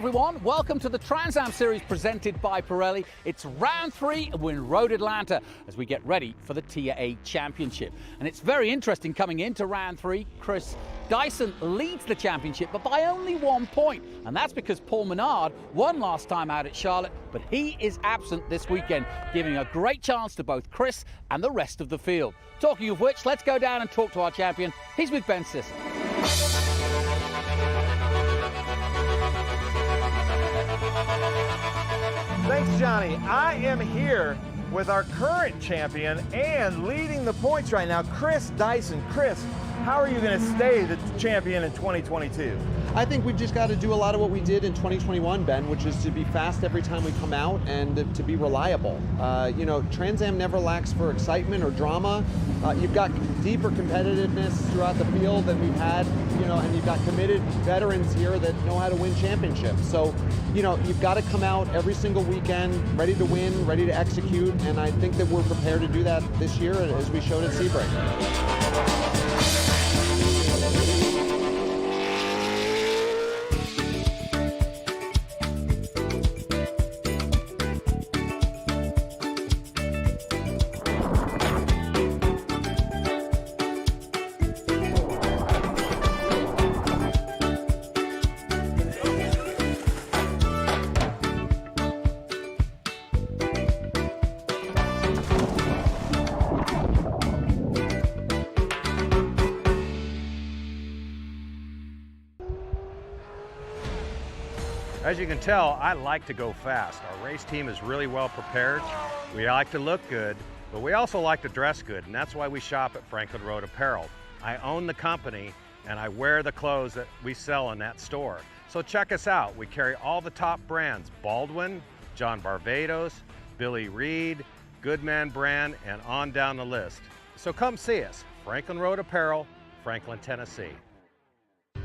everyone, welcome to the Trans Am Series presented by Pirelli. It's round 3 and we're in Road Atlanta as we get ready for the TA Championship. And it's very interesting coming into round 3. Chris Dyson leads the championship, but by only 1 point. And that's because Paul Menard won last time out at Charlotte, but he is absent this weekend, giving a great chance to both Chris and the rest of the field. Talking of which, let's go down and talk to our champion. He's with Ben Sisson. Thanks, Johnny. I am here with our current champion and leading the points right now, Chris Dyson. Chris, how are you going to stay the champion in 2022? I think we've just got to do a lot of what we did in 2021, Ben, which is to be fast every time we come out and to be reliable. You know, Trans Am never lacks for excitement or drama. You've got deeper competitiveness throughout the field than we've had, you know, and you've got committed veterans here that know how to win championships. So, you know, you've got to come out every single weekend ready to win, ready to execute, and I think that we're prepared to do that this year as we showed at Sebring. As you can tell, I like to go fast. Our race team is really well prepared. We like to look good, but we also like to dress good, and that's why we shop at Franklin Road Apparel. I own the company, and I wear the clothes that we sell in that store. So check us out. We carry all the top brands: Baldwin, John Barbados, Billy Reed, Goodman brand, and on down the list. So come see us, Franklin Road Apparel, Franklin, Tennessee.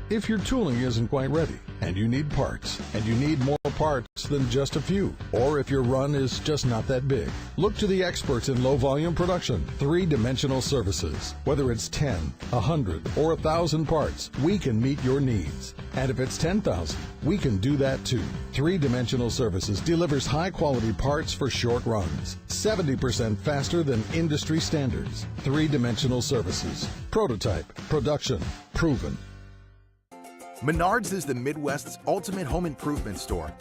If your tooling isn't quite ready and you need parts, and you need more parts than just a few, or if your run is just not that big, look to the experts in low volume production, three-dimensional services. Whether it's 10, 100, or 1,000 parts, we can meet your needs. And if it's 10,000, we can do that too. Three-dimensional services delivers high-quality parts for short runs, 70% faster than industry standards. Three-dimensional services. Prototype, production, proven. Menards is the Midwest's ultimate home improvement store.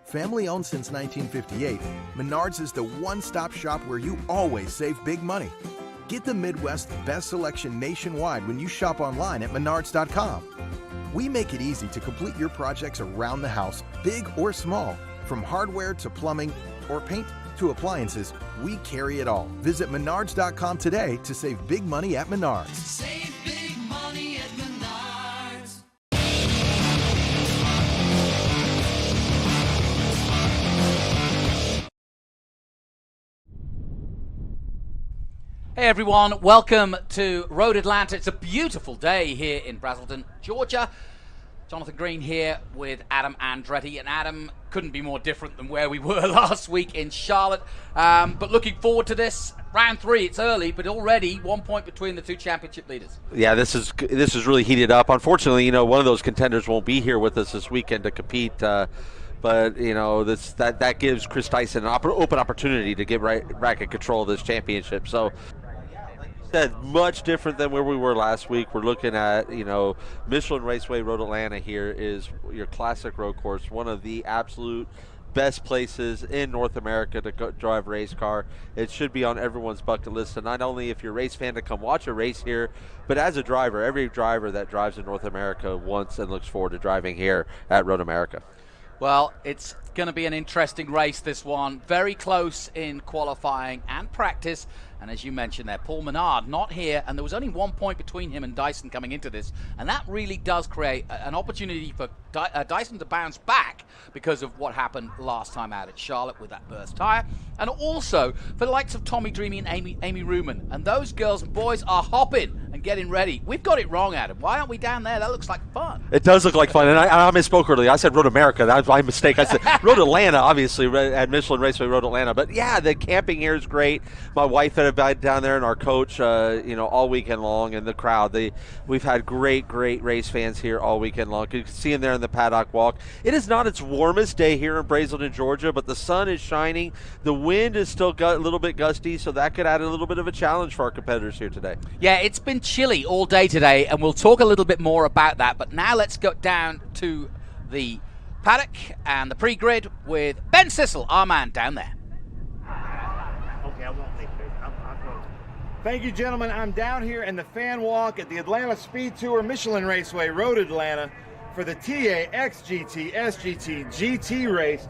Family owned since 1958, Menards is the one-stop shop where you always save big money. Get the Midwest's best selection nationwide when you shop online at Menards.com. We make it easy to complete your projects around the house, big or small. From hardware to plumbing or paint to appliances, we carry it all. Visit Menards.com today to save big money at Menards. Save big money at Menards. Hey everyone, welcome to Road Atlanta. It's a beautiful day here in Braselton, Georgia. Jonathan Green here with Adam Andretti, and Adam couldn't be more different than where we were last week in Charlotte. But looking forward to this. Round 3, it's early, but already 1 point between the two championship leaders. Yeah, this is really heated up. Unfortunately, you know, one of those contenders won't be here with us this weekend to compete. But you know, that gives Chris Dyson an open opportunity to get back in control of this championship. So. That much different than where we were last week. We're looking at, you know, Michelin Raceway Road Atlanta here is your classic road course, one of the absolute best places in North America to drive a race car. It should be on everyone's bucket list, and not only if you're a race fan to come watch a race here, but as a driver, every driver that drives in North America wants and looks forward to driving here at Road America. Well, it's going to be an interesting race, this one. Very close in qualifying and practice. And as you mentioned there, Paul Menard not here, and there was only 1 point between him and Dyson coming into this. And that really does create an opportunity for Dyson to bounce back because of what happened last time out at Charlotte with that burst tire. And also for the likes of Tommy Dreamy and Amy Ruman. And those girls and boys are hopping and getting ready. We've got it wrong, Adam. Why aren't we down there? That looks like fun. It does look like fun. And I misspoke earlier. I said Road America. That was my mistake. I said Road Atlanta, obviously, at Michelin Raceway Road Atlanta. But yeah, the camping here is great. My wife and been down there, and our coach, all weekend long, and the crowd. We've had great race fans here all weekend long. You can see them there in the paddock walk. It is not its warmest day here in Braselton, Georgia, but the sun is shining. The wind is still a little bit gusty, so that could add a little bit of a challenge for our competitors here today. Yeah, it's been chilly all day today, and we'll talk a little bit more about that. But now let's go down to the paddock and the pre-grid with Ben Sissel, our man down there. Thank you, gentlemen. I'm down here in the fan walk at the Atlanta SpeedTour Michelin Raceway Road Atlanta for the TA XGT SGT GT race.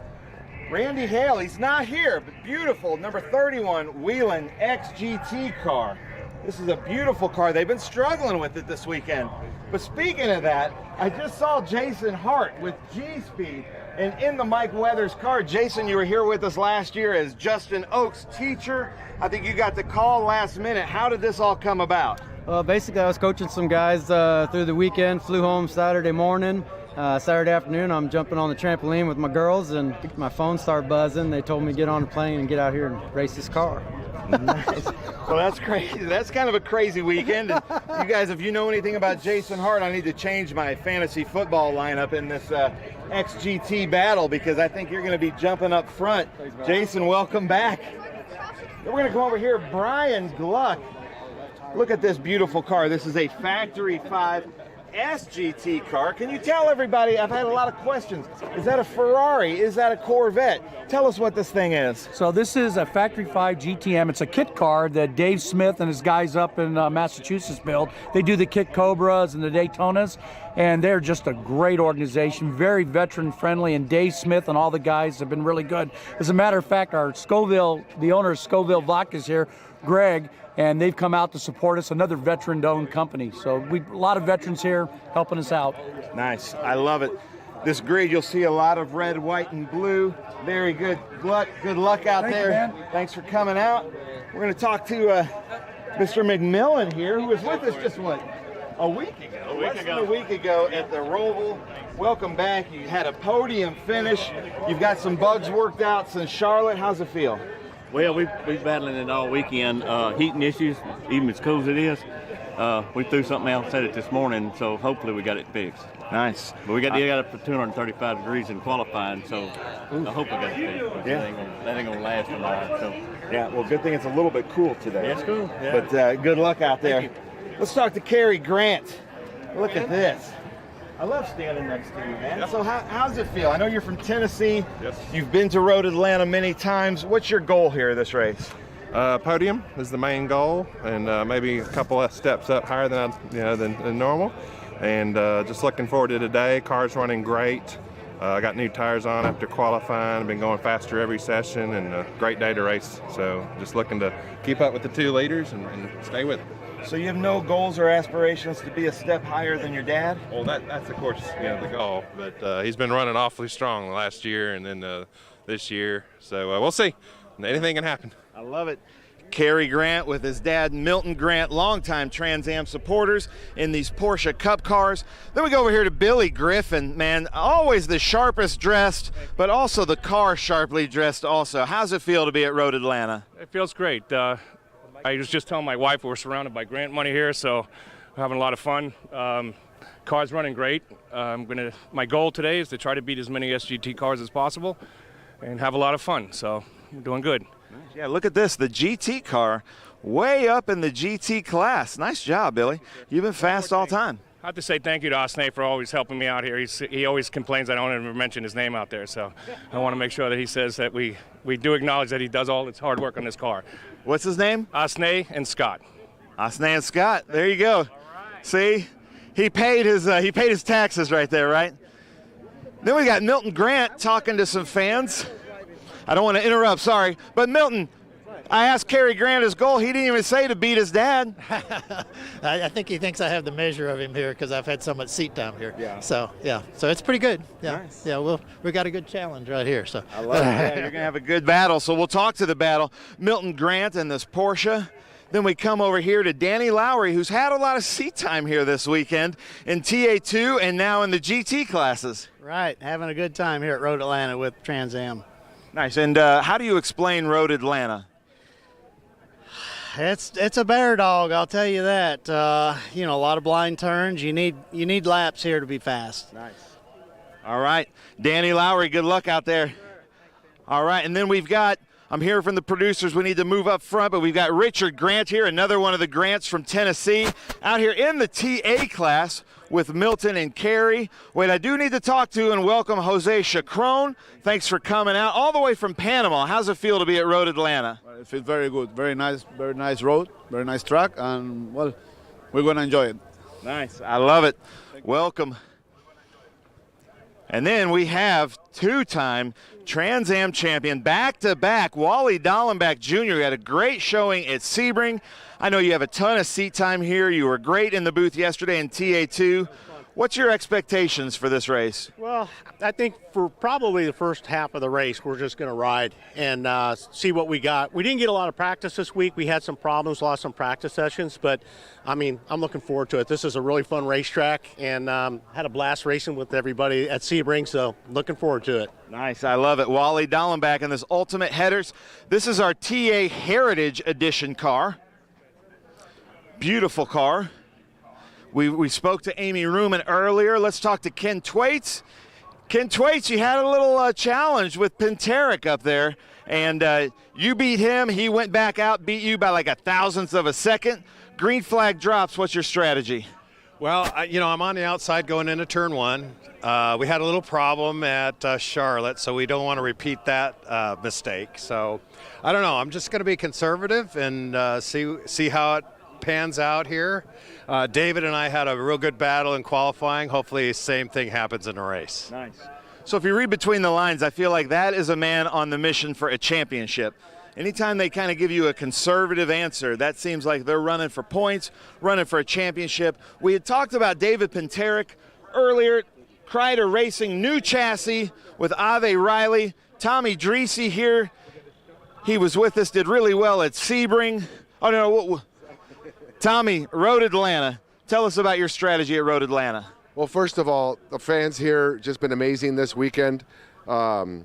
Randy Hale, he's not here, but beautiful number 31 Wheeling XGT car. This is a beautiful car. They've been struggling with it this weekend. But speaking of that, I just saw Jason Hart with G-Speed and in the Mike Weathers car. Jason, you were here with us last year as Justin Oak's teacher. I think you got the call last minute. How did this all come about? Well, basically, I was coaching some guys through the weekend, flew home Saturday morning. Saturday afternoon, I'm jumping on the trampoline with my girls, and my phone started buzzing. They told me to get on a plane and get out here and race this car. Nice. Well, that's crazy. That's kind of a crazy weekend. And you guys, if you know anything about Jason Hart, I need to change my fantasy football lineup in this XGT battle because I think you're going to be jumping up front. Jason, welcome back. We're going to come over here. Brian Gluck. Look at this beautiful car. This is a Factory 5 SGT car. Can you tell everybody, I've had a lot of questions. Is that a Ferrari? Is that a Corvette? Tell us what this thing is. So this is a Factory 5 GTM. It's a kit car that Dave Smith and his guys up in Massachusetts build. They do the Kit Cobras and the Daytonas, and they're just a great organization, very veteran friendly, and Dave Smith and all the guys have been really good. As a matter of fact, our Scoville, the owner of Scoville Vodka is here, Greg, and they've come out to support us, another veteran-owned company. So a lot of veterans here helping us out. Nice. I love it. This grid, you'll see a lot of red, white, and blue. Very good. Good luck out there. Man. Thanks for coming out. We're going to talk to Mr. McMillan here, who was with us just, a week ago? Less than a week ago at the ROVAL. Welcome back. You had a podium finish. You've got some bugs worked out since Charlotte. How's it feel? Well, we've been battling it all weekend, heating issues, even as cold as it is. We threw something else at it this morning, so hopefully we got it fixed. Nice. But we got it up for 235 degrees in qualifying, so I hope we got it fixed. Yeah. That ain't gonna last a while. So. Yeah, well, good thing it's a little bit cool today. Yeah, it's cool. Yeah. But good luck out there. Let's talk to Kerry Grant. Look at this. I love standing next to you, man. Yep. So how's it feel? I know you're from Tennessee. Yes. You've been to Road Atlanta many times. What's your goal here this race? Podium is the main goal, and maybe a couple of steps up higher than than normal. And just looking forward to today. Car's running great. I got new tires on after qualifying. I've been going faster every session, and a great day to race. So just looking to keep up with the 2 leaders and stay with it. So you have no goals or aspirations to be a step higher than your dad? Well, that's of course the goal. But he's been running awfully strong the last year and then this year. So we'll see. Anything can happen. I love it. Kerry Grant with his dad, Milton Grant, longtime Trans Am supporters in these Porsche Cup cars. Then we go over here to Billy Griffin, man, always the sharpest dressed, but also the car sharply dressed also. How's it feel to be at Road Atlanta? It feels great. I was just telling my wife we're surrounded by grant money here, so we're having a lot of fun. Car's running great. My goal today is to try to beat as many SGT cars as possible and have a lot of fun, so we're doing good. Yeah, look at this, the GT car way up in the GT class. Nice job, Billy. You've been fast all time. I have to say thank you to Osnay for always helping me out here. He always complains I don't ever mention his name out there, so I want to make sure that he says that we do acknowledge that he does all his hard work on this car. What's his name? Osnay and Scott. Osnay and Scott, there you go. See, he paid his taxes right there, right? Then we got Milton Grant talking to some fans. I don't want to interrupt, sorry, but Milton, I asked Kerry Grant his goal. He didn't even say to beat his dad. I think he thinks I have the measure of him here because I've had so much seat time here. Yeah. So it's pretty good. Yeah. Nice. Yeah. We got a good challenge right here. So I love it. Yeah, you're gonna have a good battle. So we'll talk to the battle. Milton Grant and this Porsche. Then we come over here to Danny Lowry, who's had a lot of seat time here this weekend in TA2 and now in the GT classes. Right. Having a good time here at Road Atlanta with Trans Am. Nice. And how do you explain Road Atlanta? it's a bear dog, I'll tell you that. You know, a lot of blind turns. You need laps here to be fast. Nice. All right, Danny Lowry, good luck out there. All right, and then we've got, I'm hearing from the producers, we need to move up front, but we've got Richard Grant here, another one of the Grants from Tennessee, out here in the TA class with Milton and Carey. Wait, I do need to talk to and welcome Jose Chacron. Thanks for coming out all the way from Panama. How's it feel to be at Road Atlanta? It feels very good. Very nice road, very nice track, and, well, we're going to enjoy it. Nice. I love it. Welcome. And then we have two-time Trans Am champion, back-to-back, Wally Dollenbach Jr. had a great showing at Sebring. I know you have a ton of seat time here. You were great in the booth yesterday in TA2. What's your expectations for this race? Well, I think for probably the first half of the race, we're just going to ride and see what we got. We didn't get a lot of practice this week. We had some problems, lost some practice sessions, but, I mean, I'm looking forward to it. This is a really fun racetrack, and had a blast racing with everybody at Sebring, so looking forward to it. Nice. I love it. Wally Dollenbach in this Ultimate Headers. This is our TA Heritage Edition car. Beautiful car. We spoke to Amy Ruman earlier. Let's talk to Ken Twaits. Ken Twaits, you had a little challenge with Penteric up there, and you beat him. He went back out, beat you by like a thousandth of a second. Green flag drops. What's your strategy? Well, you know, I'm on the outside going into turn one. We had a little problem at Charlotte, so we don't want to repeat that mistake. So I don't know. I'm just going to be conservative and see how it pans out here. David and I had a real good battle in qualifying. Hopefully the same thing happens in the race. Nice. So if you read between the lines, I feel like that is a man on the mission for a championship. Anytime they kind of give you a conservative answer, that seems like they're running for points, running for a championship. We had talked about David Penteric earlier, Kreider Racing, new chassis with Ave Riley. Tommy Dreese here, he was with us, did really well at Sebring. Oh, no, Tommy, Road Atlanta, tell us about your strategy at Road Atlanta. Well, first of all, the fans here just been amazing this weekend. Pirelli,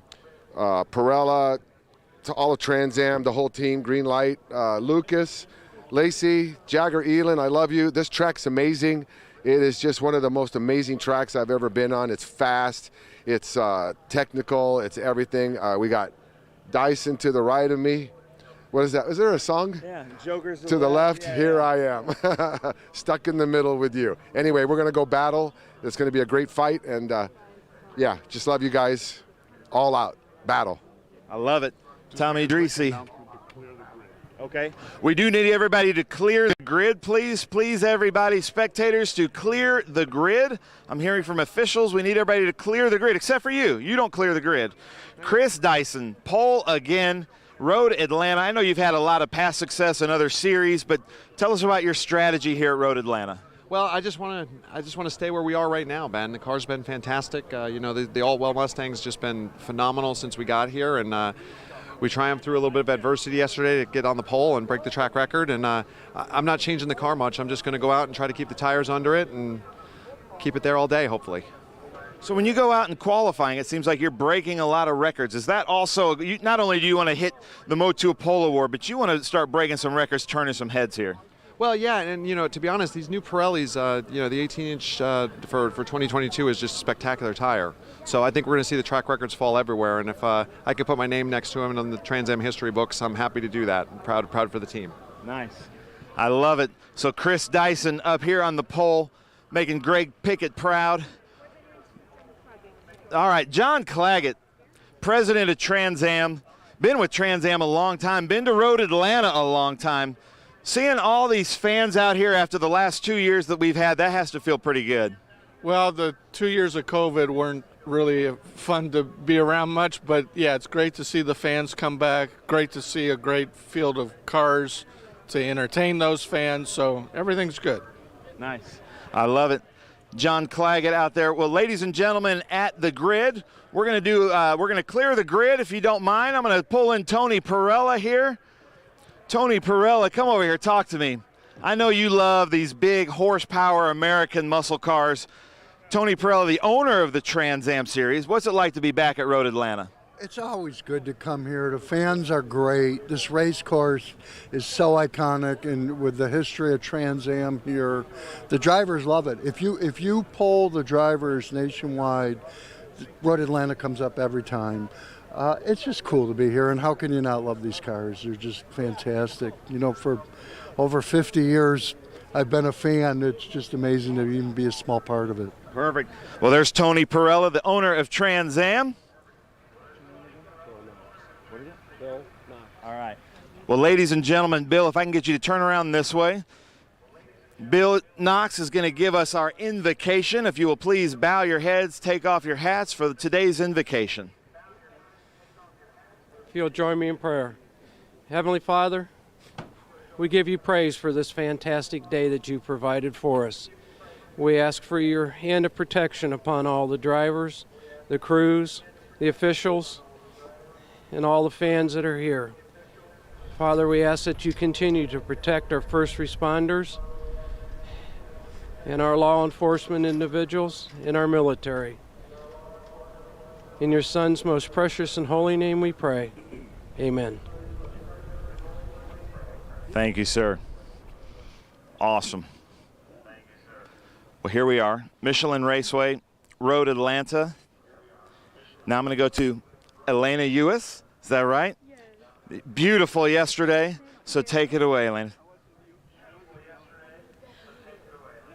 to all of Trans Am, the whole team, Green Light, Lucas, Lacey, Jagger Elin, I love you. This track's amazing. It is just one of the most amazing tracks I've ever been on. It's fast, it's technical, it's everything. We got Dyson to the right of me. What is that? Is there a song? Yeah, Joker's to the left. Yeah, here I am, stuck in the middle with you. Anyway, we're going to go battle. It's going to be a great fight, and yeah, just love you guys. All out, battle. I love it. Tommy Dreese. Okay. We do need everybody to clear the grid, please. Please, everybody, spectators, to clear the grid. I'm hearing from officials we need everybody to clear the grid, except for you. You don't clear the grid. Chris Dyson, pole again. Road Atlanta. I know you've had a lot of past success in other series, but tell us about your strategy here at Road Atlanta. Well, I just want to stay where we are right now, Ben. The car's been fantastic. You know, the All-Well Mustang's just been phenomenal since we got here, and we triumphed through a little bit of adversity yesterday to get on the pole and break the track record. And I'm not changing the car much. I'm just going to go out and try to keep the tires under it and keep it there all day, hopefully. So when you go out in qualifying, it seems like you're breaking a lot of records. Is that also, not only do you want to hit the Motul Pole Award, but you want to start breaking some records, turning some heads here? Well, yeah, and you know, to be honest, these new Pirellis, you know, the 18-inch for 2022 is just a spectacular tire. So I think we're going to see the track records fall everywhere, and if I could put my name next to them on the Trans Am history books, I'm happy to do that. I'm proud for the team. Nice. I love it. So Chris Dyson up here on the pole, making Greg Pickett proud. All right, John Claggett, president of Trans Am, been with Trans Am a long time, been to Road Atlanta a long time. Seeing all these fans out here after the last 2 years that we've had, that has to feel pretty good. Well, the 2 years of COVID weren't really fun to be around much, but yeah, it's great to see the fans come back, great to see a great field of cars to entertain those fans, so everything's good. Nice. I love it. John Claggett out there. Well, ladies and gentlemen, at the grid, we're going to clear the grid if you don't mind. I'm going to pull in Tony Pirelli here. Tony Pirelli, come over here, talk to me. I know you love these big horsepower American muscle cars. Tony Pirelli, the owner of the Trans Am series. What's it like to be back at Road Atlanta? It's always good to come here. The fans are great. This race course is so iconic, and with the history of Trans Am here, the drivers love it. If you poll the drivers nationwide, Road Atlanta comes up every time. It's just cool to be here, and how can you not love these cars? They're just fantastic. You know, for over 50 years, I've been a fan. It's just amazing to even be a small part of it. Perfect. Well, there's Tony Pirelli, the owner of Trans Am. All right. Well, ladies and gentlemen, Bill, if I can get you to turn around this way. Bill Knox is going to give us our invocation. If you will please bow your heads, take off your hats for today's invocation. If you'll join me in prayer. Heavenly Father, we give you praise for this fantastic day that you provided for us. We ask for your hand of protection upon all the drivers, the crews, the officials, and all the fans that are here. Father, we ask that you continue to protect our first responders and our law enforcement individuals and our military. In your Son's most precious and holy name we pray. Amen. Thank you, sir. Awesome. Well, here we are, Michelin Raceway Road Atlanta. Now I'm going to go to Elena Ewis. Is that right? Yes. Beautiful yesterday, so take it away, Elena.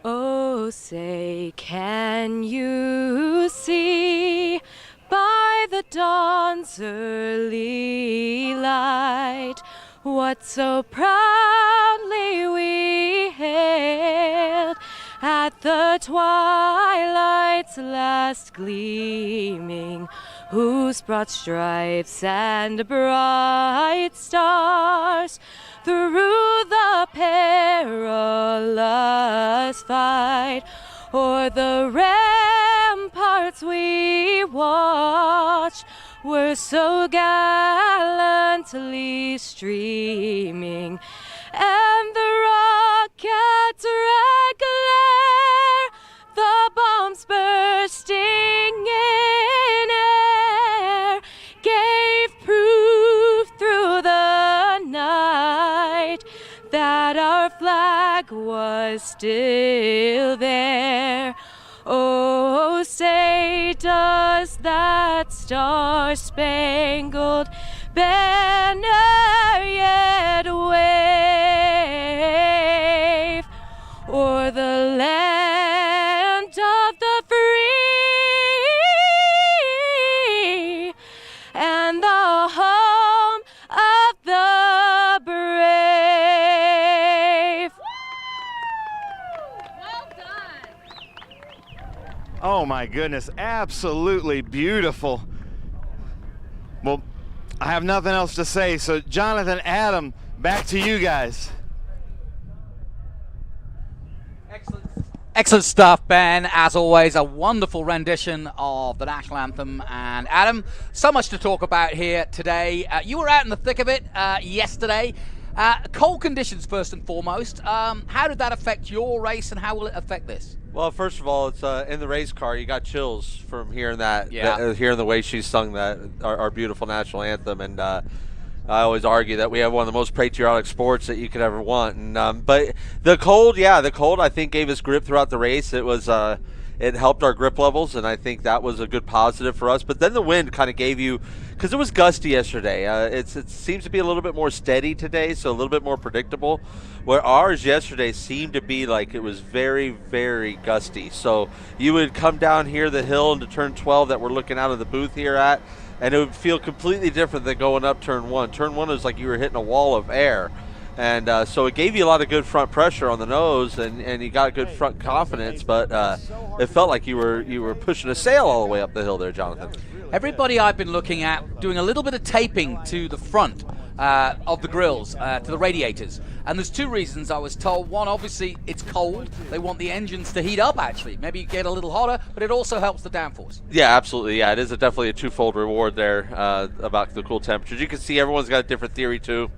Oh, say, can you see by the dawn's early light what so proudly we hailed at the twilight's last gleaming, whose broad stripes and bright stars through the perilous fight o'er the ramparts we watched were so gallantly streaming, and the rocket's red glare, the bombs bursting in air, gave proof through the night that our flag was still there. Oh, say, does that star-spangled banner yet wave o'er the land of the free and the home of the brave? Well done. Oh my goodness, absolutely beautiful. Well, I have nothing else to say, so Jonathan, Adam, back to you guys. Excellent stuff, Ben. As always, a wonderful rendition of the national anthem. And Adam, so much to talk about here today. You were out in the thick of it yesterday. Cold conditions first and foremost. How did that affect your race, and how will it affect this? Well, first of all, it's in the race car. You got chills from hearing that, Yeah. hearing the way she sung that, our beautiful national anthem. And I always argue that we have one of the most patriotic sports that you could ever want. And but the cold, I think gave us grip throughout the race. It was it helped our grip levels, and I think that was a good positive for us. But then the wind kind of gave you, because it was gusty yesterday. It seems to be a little bit more steady today, so a little bit more predictable. Where ours yesterday seemed to be like it was very, very gusty. So you would come down here the hill into turn 12 that we're looking out of the booth here at, and it would feel completely different than going up turn 1. Turn 1 was like you were hitting a wall of air. And so it gave you a lot of good front pressure on the nose, and you got good front confidence, but it felt like you were pushing a sail all the way up the hill there, Jonathan. Everybody I've been looking at doing a little bit of taping to the front of the grills, to the radiators. And there's two reasons I was told. One, obviously, it's cold. They want the engines to heat up, actually. Maybe get a little hotter, but it also helps the downforce. Yeah, absolutely. Yeah, it is definitely a twofold reward there about the cool temperatures. You can see everyone's got a different theory, too.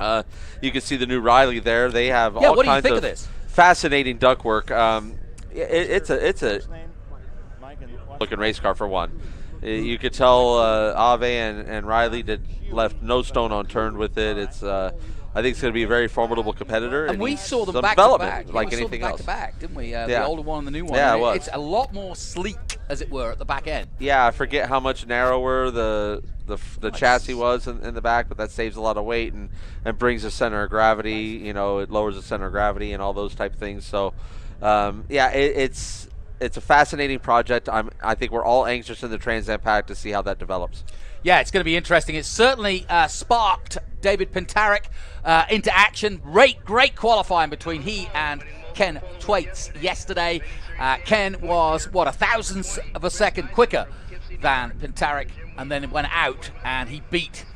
You can see the new Riley there. They have all what do you kinds think of of this? fascinating ductwork. It's a looking race car for one. You could tell Ave and Riley left no stone unturned with it. It's I think it's going to be a very formidable competitor. And we saw them back to back, like we anything saw them else. back to back, didn't we? Yeah. The older one and the new one. Yeah, it was. It's a lot more sleek, as it were, at the back end. Yeah, I forget how much narrower the chassis was in the back, but that saves a lot of weight and brings the center of gravity. You know, it lowers the center of gravity and all those type of things. So, yeah, it's a fascinating project. I think we're all anxious in the Trans Am Pack to see how that develops. Yeah, it's going to be interesting. It certainly sparked David Pintarek into action. Great qualifying between he and Ken Thwaites yesterday. Ken was, what, 1/1000th of a second quicker than Pintarek, and then it went out, and he beat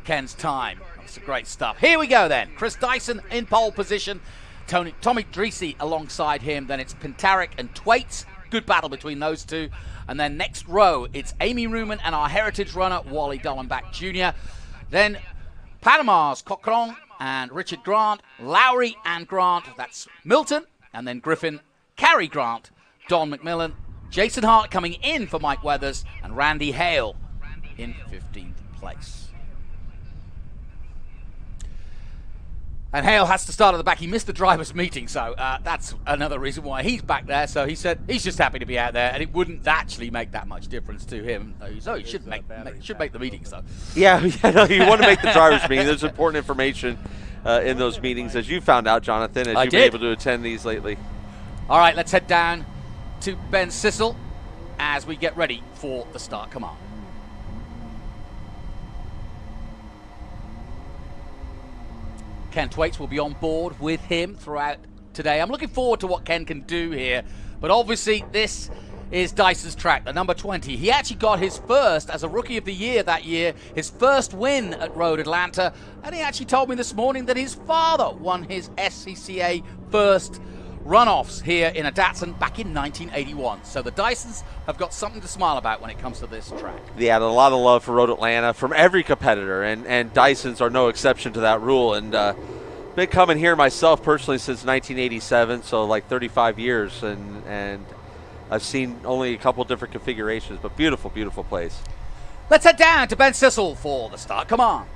Ken's time. That's great stuff. Here we go then. Chris Dyson in pole position. Tommy Dreese alongside him. Then it's Pintarek and Thwaites. Good battle between those two. And then next row, it's Amy Ruman and our heritage runner, Wally Dollenbach Jr. Then Panama's Cochran and Richard Grant, Lowry and Grant, that's Milton, and then Griffin, Carrie Grant, Don McMillan, Jason Hart coming in for Mike Weathers, and Randy Hale in 15th place. And Hale has to start at the back. He missed the drivers' meeting, so that's another reason why he's back there. So he said he's just happy to be out there, and it wouldn't actually make that much difference to him. So he should make the meetings, though. Yeah, no, you want to make the drivers' meeting. There's important information in those meetings, as you found out, Jonathan, as you've been able to attend these lately. All right, let's head down to Ben Sissel as we get ready for the start. Come on. Ken Thwaites will be on board with him throughout today. I'm looking forward to what Ken can do here, but obviously this is Dyson's track, the number 20. He actually got his first as a Rookie of the Year that year, his first win at Road Atlanta, and he actually told me this morning that his father won his SCCA first runoffs here in a Datsun back in 1981. So the Dysons have got something to smile about when it comes to this track. Yeah, a lot of love for Road Atlanta from every competitor, and Dysons are no exception to that rule. And been coming here myself personally since 1987, so like 35 years, and I've seen only a couple different configurations, but beautiful, beautiful place. Let's head down to Ben Sissel for the start. Come on.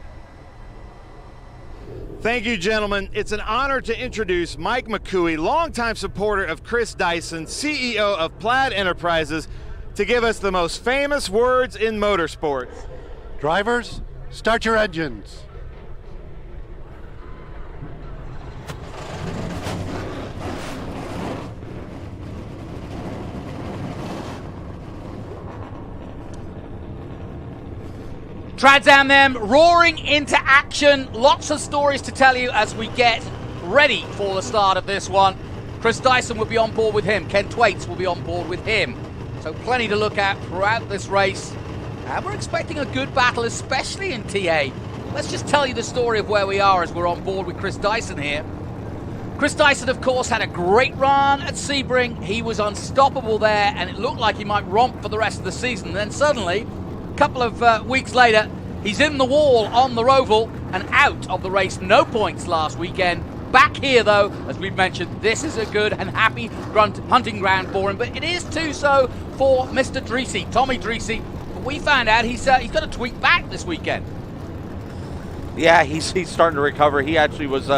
Thank you, gentlemen. It's an honor to introduce Mike McCooey, longtime supporter of Chris Dyson, CEO of Plaid Enterprises, to give us the most famous words in motorsports. Drivers, start your engines. Trans Am them roaring into action. Lots of stories to tell you as we get ready for the start of this one. Chris Dyson will be on board with him. Ken Thwaites will be on board with him. So plenty to look at throughout this race. And we're expecting a good battle, especially in TA. Let's just tell you the story of where we are as we're on board with Chris Dyson here. Chris Dyson, of course, had a great run at Sebring. He was unstoppable there, and it looked like he might romp for the rest of the season. And then suddenly, couple of weeks later, he's in the wall on the ROVAL and out of the race. No points last weekend. Back here, though, as we've mentioned, this is a good and happy hunting ground for him, but it is too so for Mr. Dreese, Tommy Dreese. But we found out he's got a tweak back this weekend. Yeah, he's starting to recover. He actually was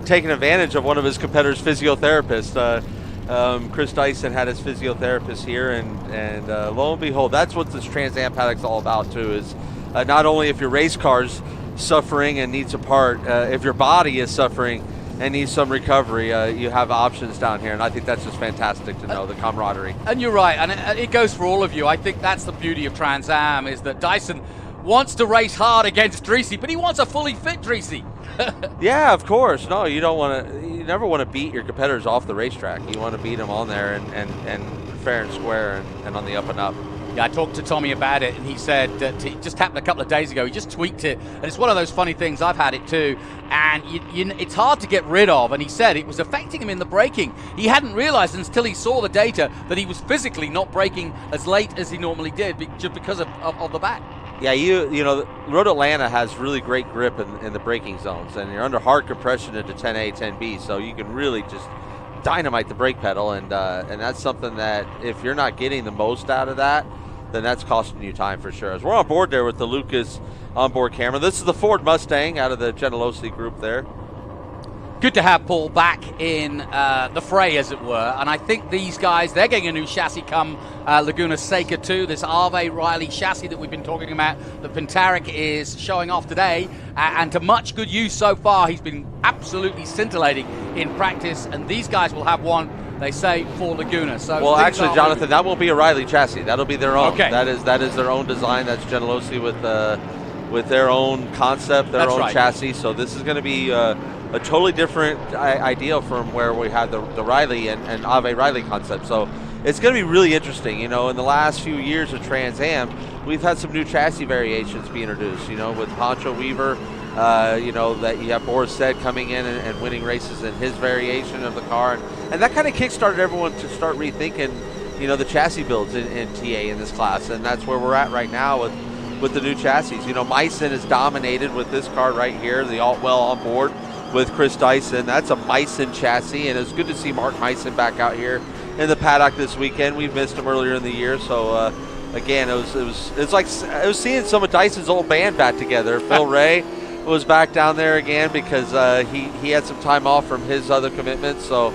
taking advantage of one of his competitors' physiotherapists. Chris Dyson had his physiotherapist here, and lo and behold, that's what this Trans Am paddock's all about too, is not only if your race car's suffering and needs a part, if your body is suffering and needs some recovery, you have options down here, and I think that's just fantastic to know, the camaraderie. And you're right, and it goes for all of you. I think that's the beauty of Trans Am, is that Dyson wants to race hard against Dreese, but he wants a fully fit Dreese. Yeah, of course. No, you never want to beat your competitors off the racetrack. You want to beat them on there and fair and square and on the up and up. Yeah, I talked to Tommy about it, and he said that it just happened a couple of days ago. He just tweaked it, and it's one of those funny things. I've had it too, and it's hard to get rid of. And he said it was affecting him in the braking. He hadn't realized until he saw the data that he was physically not braking as late as he normally did, just because of the back. Yeah, you know, Road Atlanta has really great grip in the braking zones, and you're under hard compression into 10A, 10B, so you can really just dynamite the brake pedal, and that's something that if you're not getting the most out of that, then that's costing you time for sure. As we're on board there with the Lucas onboard camera. This is the Ford Mustang out of the Gentilossi group there. Good to have Paul back in the fray, as it were. And I think these guys, they're getting a new chassis come Laguna Seca too. This RV Riley chassis that we've been talking about, that Pintarek is showing off today, and to much good use so far. He's been absolutely scintillating in practice, and these guys will have one, they say, for Laguna. So well, actually, Jonathan, that won't be a Riley chassis. That'll be their own. Okay. That is their own design. That's Gentilossi with their own concept, their own chassis. So this is going to be a totally different idea from where we had the Riley and Ave Riley concept. So it's going to be really interesting. You know, in the last few years of Trans Am, we've had some new chassis variations be introduced. You know, with Pancho Weaver, you know, that you have Boris Said coming in and winning races in his variation of the car. And that kind of kickstarted everyone to start rethinking, you know, the chassis builds in TA in this class. And that's where we're at right now with the new chassis. You know, Meissen is dominated with this car right here, the Altwell on board with Chris Dyson. That's a Meissen chassis, and it's good to see Mark Meissen back out here in the paddock this weekend. We've missed him earlier in the year, so again, it was seeing some of Dyson's old band back together. Phil Ray was back down there again because he had some time off from his other commitments. So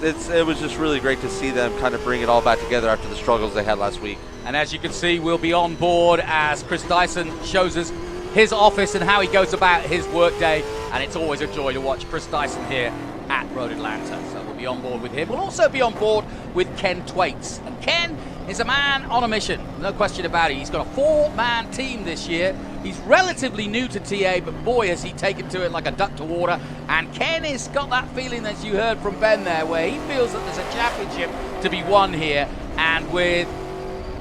it was just really great to see them kind of bring it all back together after the struggles they had last week. And as you can see, we'll be on board as Chris Dyson shows us his office and how he goes about his workday, and it's always a joy to watch Chris Dyson here at Road Atlanta. So we'll be on board with him. We'll also be on board with Ken Thwaites, and Ken is a man on a mission, no question about it. He's got a 4-man team this year. He's relatively new to TA, but boy has he taken to it like a duck to water. And Ken has got that feeling, as you heard from Ben there, where he feels that there's a championship to be won here, and with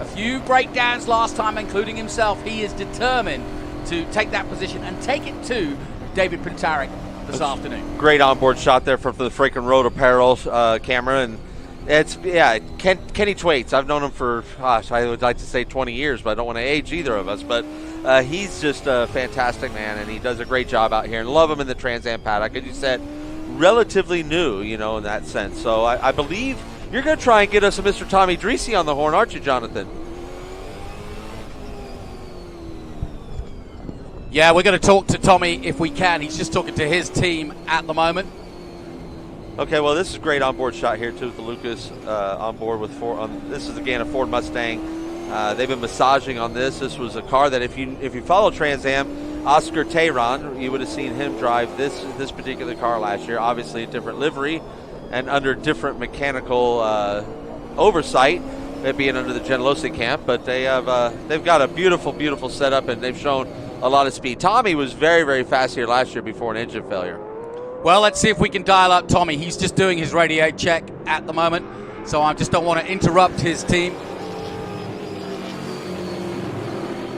a few breakdowns last time, including himself, he is determined to take that position and take it to David Pintarek this afternoon. Great onboard shot there from the Franklin Road Apparel camera, and it's Kenny Thwaites. I've known him for, gosh, I would like to say 20 years, but I don't want to age either of us. But he's just a fantastic man, and he does a great job out here. And love him in the Trans Am paddock, as you said, relatively new, you know, in that sense. So I believe you're going to try and get us a Mr. Tommy Dreese on the horn, aren't you, Jonathan? Yeah, we're going to talk to Tommy if we can. He's just talking to his team at the moment. Okay, well, this is a great onboard shot here, too, with the Lucas on board with Ford. This is, again, a Ford Mustang. They've been massaging on this. This was a car that if you follow Trans Am, Oscar Tehran, you would have seen him drive this particular car last year. Obviously, a different livery and under different mechanical oversight, it being under the Gentilossi camp. But they've got a beautiful, beautiful setup, and they've shown a lot of speed. Tommy was very, very fast here last year before an engine failure. Well, let's see if we can dial up Tommy. He's just doing his radio check at the moment, so I just don't want to interrupt his team.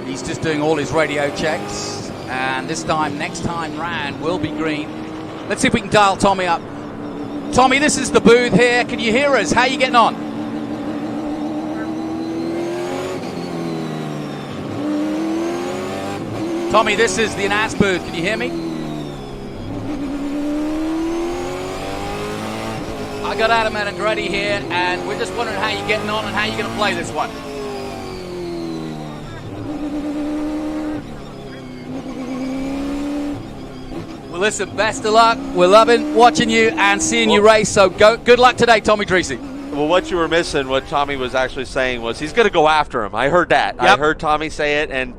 He's just doing all his radio checks, and this time, next time round, will be green. Let's see if we can dial Tommy up. Tommy, this is the booth here. Can you hear us? How are you getting on? Tommy, this is the announce booth. Can you hear me? I got Adam Andretti here, and we're just wondering how you're getting on and how you're going to play this one. Well, listen, best of luck. We're loving watching you and seeing you race, so good luck today, Tommy Dreese. Well, what you were missing, what Tommy was actually saying was he's going to go after him. I heard that. Yep. I heard Tommy say it, and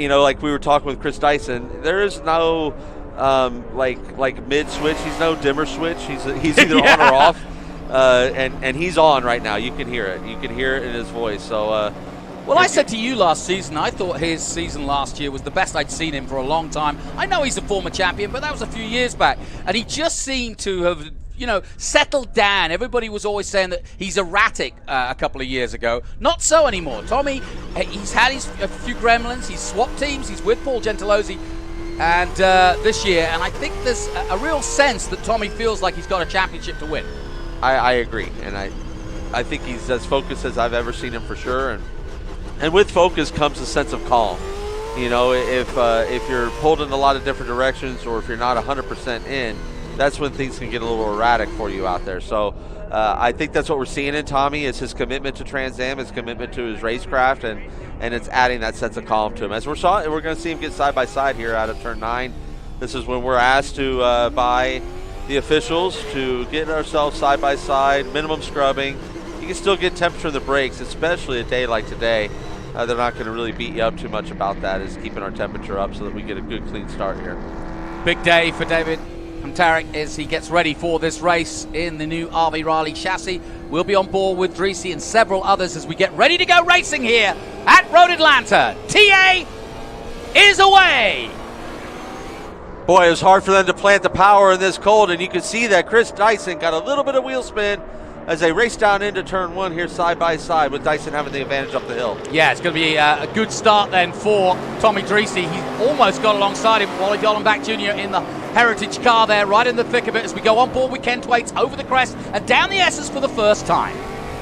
you know, like we were talking with Chris Dyson, there is no like mid switch. He's no dimmer switch. He's either on or off, and he's on right now. You can hear it. You can hear it in his voice. So, well, I said to you last season, I thought his season last year was the best I'd seen him for a long time. I know he's a former champion, but that was a few years back, and he just seemed to have, you know, settled down. Everybody was always saying that he's erratic a couple of years ago. Not so anymore. Tommy, he's had a few gremlins. He's swapped teams. He's with Paul Gentilossi and this year, and I think there's a real sense that Tommy feels like he's got a championship to win. I agree, and I think he's as focused as I've ever seen him for sure, and with focus comes a sense of calm. You know, if you're pulled in a lot of different directions, or if you're not 100% in, that's when things can get a little erratic for you out there. So I think that's what we're seeing in Tommy is his commitment to Trans Am, his commitment to his racecraft, and it's adding that sense of calm to him. As we're going to see him get side by side here out of turn 9. This is when we're asked to by the officials to get ourselves side by side, minimum scrubbing. You can still get temperature in the brakes, especially a day like today. They're not going to really beat you up too much about that, is keeping our temperature up so that we get a good clean start here. Big day for David Tarek as he gets ready for this race in the new RV Riley chassis. We'll be on board with Dreesy and several others as we get ready to go racing here at Road Atlanta. TA is away. Boy, it was hard for them to plant the power in this cold, and you can see that Chris Dyson got a little bit of wheel spin as they race down into turn 1 here side by side, with Dyson having the advantage up the hill. Yeah, it's going to be a good start then for Tommy Dreesy. He's almost got alongside him, Wally Dollenbach Jr. in the Heritage car there, right in the thick of it as we go on board with Ken Thwaites over the crest and down the S's for the first time.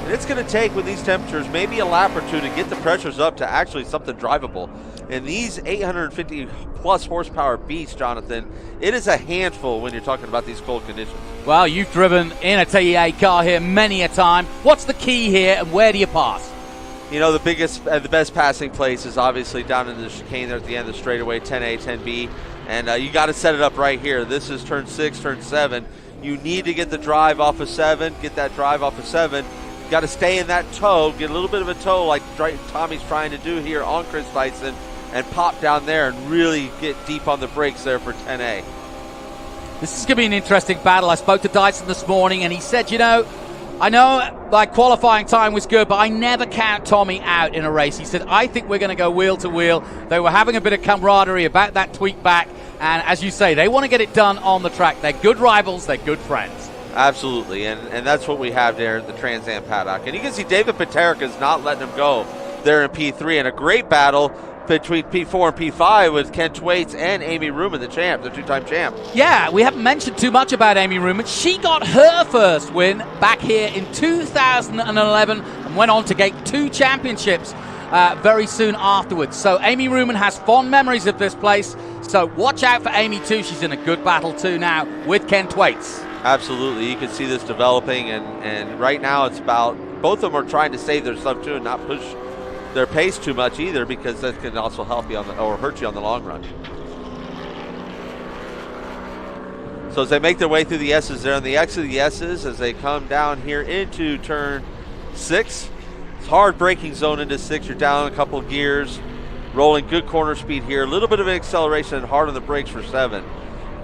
And it's going to take, with these temperatures, maybe a lap or two to get the pressures up to actually something drivable. And these 850-plus horsepower beasts, Jonathan, it is a handful when you're talking about these cold conditions. Well, you've driven in a TA car here many a time. What's the key here, and where do you pass? You know, the best passing place is obviously down in the chicane there at the end of the straightaway, 10A, 10B. And you got to set it up right here. This is turn 6, turn 7. You need to get the drive off of 7, get that drive off of 7. You got to stay in that toe, get a little bit of a toe like Tommy's trying to do here on Chris Dyson, and pop down there and really get deep on the brakes there for 10A. This is going to be an interesting battle. I spoke to Dyson this morning, and he said, you know, I know like qualifying time was good, but I never count Tommy out in a race. He said, I think we're going to go wheel to wheel. They were having a bit of camaraderie about that tweak back, and as you say, they want to get it done on the track. They're good rivals, they're good friends. Absolutely, and that's what we have there in the Trans Am paddock. And you can see David Paterick is not letting him go there in P3, and a great battle between P4 and P5 with Ken Thwaites and Amy Ruman, the champ, the two-time champ. Yeah, we haven't mentioned too much about Amy Ruman. She got her first win back here in 2011 and went on to get 2 championships very soon afterwards. So Amy Ruman has fond memories of this place. So watch out for Amy too. She's in a good battle too now with Ken Thwaites. Absolutely. You can see this developing, and right now it's about both of them are trying to save their stuff too and not push their pace too much either, because that can also help you or hurt you on the long run. So as they make their way through the S's, they're on the exit of the S's as they come down here into turn 6. It's hard braking zone into 6. You're down a couple of gears, rolling good corner speed here. A little bit of an acceleration and hard on the brakes for 7.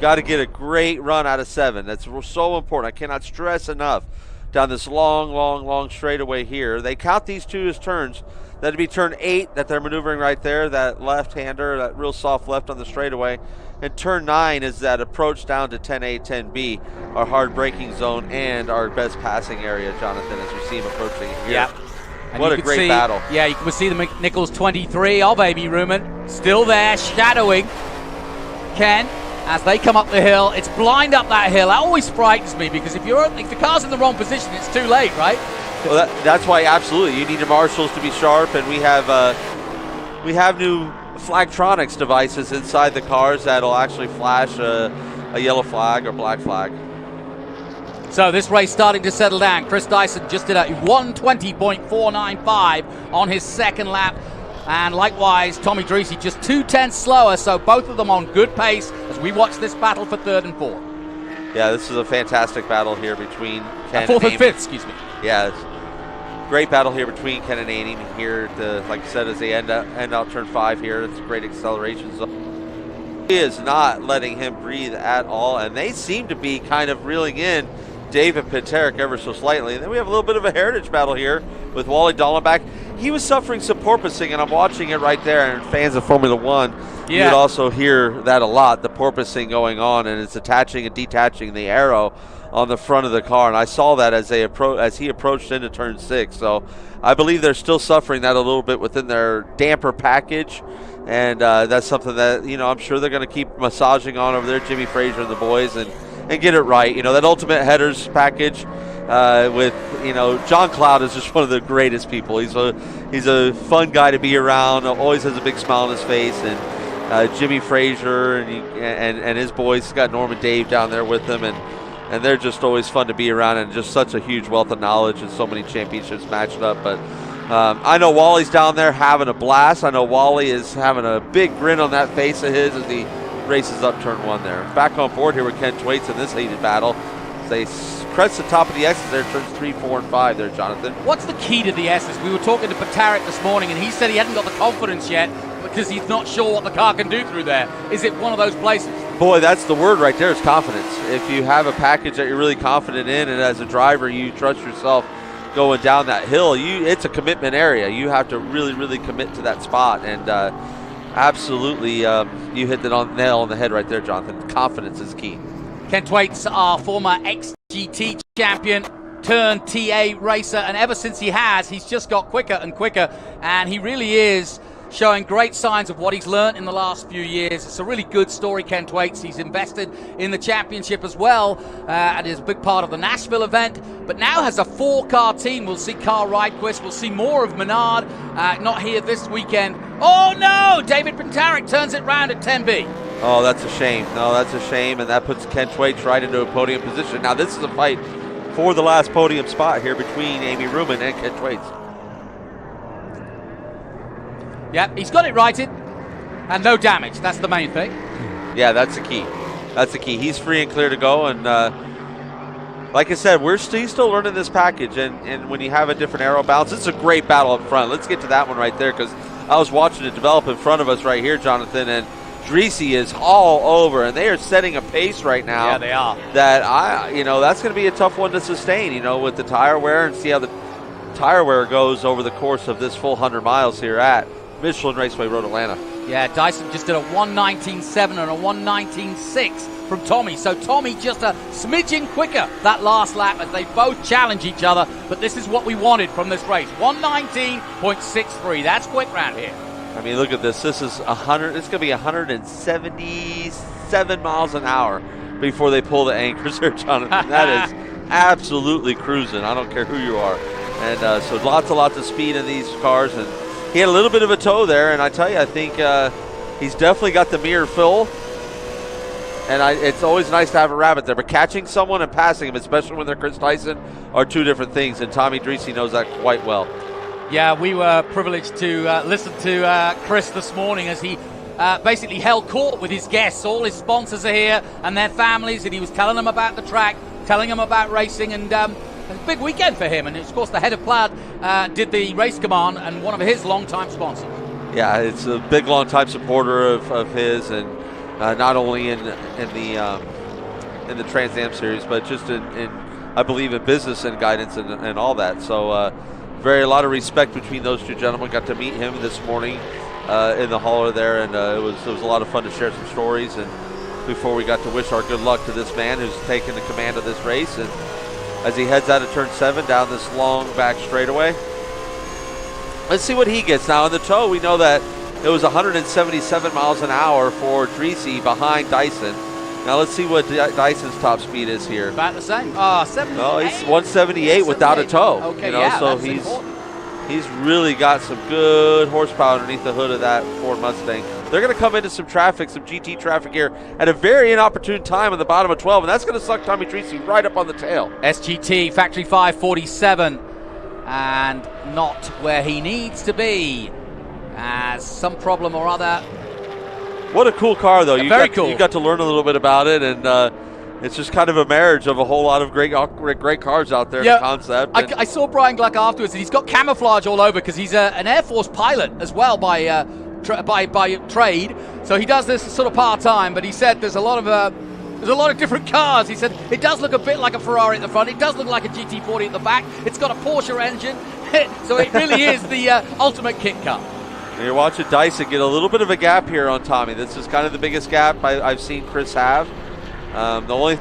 Got to get a great run out of 7. That's so important. I cannot stress enough down this long straightaway here. They count these 2 as turns. That'd be turn 8 that they're maneuvering right there, that left-hander, that real soft left on the straightaway. And turn 9 is that approach down to 10A, 10B, our hard braking zone and our best passing area, Jonathan, as we see him approaching here. Yeah. What a great battle. Yeah, you can see the McNichols 23 of Amy Ruman still there, shadowing Ken as they come up the hill. It's blind up that hill. That always frightens me, because if the car's in the wrong position, it's too late, right? Well, that's why absolutely you need your marshals to be sharp, and we have new Flagtronics devices inside the cars that'll actually flash a yellow flag or black flag. So this race starting to settle down. Chris Dyson just did a 1:20.495 on his second lap, and likewise Tommy Dreesy just 2/10 slower. So both of them on good pace as we watch this battle for 3rd and 4th. Yeah, this is a fantastic battle here between Ken 4th and Amy. 5th, excuse me. Yeah, it's great battle here between Ken and Amy here. Like I said, as they end out turn 5 here, it's a great acceleration zone. He is not letting him breathe at all, and they seem to be kind of reeling in David Paterick ever so slightly. And then we have a little bit of a heritage battle here with Wally Dollenbach. He was suffering some porpoising, and I'm watching it right there, and fans of Formula One, you would also hear that a lot, the porpoising going on, and it's attaching and detaching the arrow on the front of the car, and I saw that as he approached into turn 6. So I believe they're still suffering that a little bit within their damper package, and that's something that, you know, I'm sure they're going to keep massaging on over there, Jimmy Frazier and the boys, and get it right. You know, that Ultimate Headers package with, you know, John Cloud is just one of the greatest people. He's a fun guy to be around, always has a big smile on his face, and Jimmy Frazier and his boys, got Norman Dave down there with them, and and they're just always fun to be around, and just such a huge wealth of knowledge and so many championships matched up. But I know Wally's down there having a blast. I know Wally is having a big grin on that face of his as he races up turn 1 there. Back on board here with Ken Thwaites in this heated battle. They crest the top of the X's there, turns 3, 4, and 5 there, Jonathan. What's the key to the S's? We were talking to Patarek this morning, and he said he hadn't got the confidence yet because he's not sure what the car can do through there. Is it one of those places? Boy, that's the word right there, is confidence. If you have a package that you're really confident in, and as a driver you trust yourself going down that hill, it's a commitment area. You have to really, really commit to that spot. And absolutely, you hit the nail on the head right there, Jonathan. Confidence is key. Ken Thwaites, our former XGT champion, turned TA racer, and ever since he's just got quicker and quicker, and he really is showing great signs of what he's learned in the last few years. It's a really good story, Ken Thwaites. He's invested in the championship as well, and is a big part of the Nashville event, but now has a 4-car team. We'll see Carl Rydquist. We'll see more of Menard, not here this weekend. Oh no, David Patarek turns it round at 10B. Oh, that's a shame. No, that's a shame, and that puts Ken Thwaites right into a podium position. Now, this is a fight for the last podium spot here between Amy Ruman and Ken Thwaites. Yeah, he's got it righted, and no damage. That's the main thing. Yeah, that's the key. That's the key. He's free and clear to go, and like I said, he's still learning this package, and when you have a different aero balance, it's a great battle up front. Let's get to that one right there, because I was watching it develop in front of us right here, Jonathan, and Dreesy is all over, and they are setting a pace right now. Yeah, they are. That that's going to be a tough one to sustain, with the tire wear, and see how the tire wear goes over the course of this full 100 miles here at Michelin Raceway Road Atlanta. Yeah, Dyson just did a 1:19.7 and a 1:19.6 from Tommy. So Tommy just a smidgen quicker that last lap as they both challenge each other. But this is what we wanted from this race. 1:19.63. That's quick round here. I mean, look at this. This is 100. It's going to be 177 miles an hour before they pull the anchors here, Jonathan. That is absolutely cruising. I don't care who you are. And so lots of speed in these cars. And he had a little bit of a toe there. And I tell you, I think he's definitely got the mirror full. And it's always nice to have a rabbit there. But catching someone and passing him, especially when they're Chris Dyson, are two different things. And Tommy Dreesy knows that quite well. Yeah, we were privileged to listen to Chris this morning as he basically held court with his guests. All his sponsors are here and their families, and he was telling them about the track, telling them about racing, and a big weekend for him. And of course, the head of Plaid did the race command and one of his longtime sponsors. Yeah, it's a big, long-time supporter of his, and not only in the Trans Am series, but just in I believe in business and guidance and all that. So. A lot of respect between those two gentlemen. Got to meet him this morning in the hauler there, and it was a lot of fun to share some stories. And before we got to wish our good luck to this man who's taken the command of this race, and as he heads out of turn 7 down this long back straightaway, let's see what he gets. Now in the toe, we know that it was 177 miles an hour for Dreesy behind Dyson. Now let's see what Dyson's top speed is here. About the same. 78. No, he's 178 without a toe. Okay, so he's really got some good horsepower underneath the hood of that Ford Mustang. They're going to come into some traffic, some GT traffic here at a very inopportune time on the bottom of 12, and that's going to suck Tommy Dreesy right up on the tail. SGT Factory 547, and not where he needs to be, as some problem or other. What a cool car, though. Very cool. You got to learn a little bit about it, and it's just kind of a marriage of a whole lot of great cars out there in the concept. I saw Brian Gluck afterwards, and he's got camouflage all over because he's an Air Force pilot as well by trade. So he does this sort of part-time, but he said there's a lot of different cars. He said it does look a bit like a Ferrari at the front. It does look like a GT40 at the back. It's got a Porsche engine. So it really is the ultimate kit car. And you're watching Dyson get a little bit of a gap here on Tommy. This is kind of the biggest gap I've seen Chris have. The only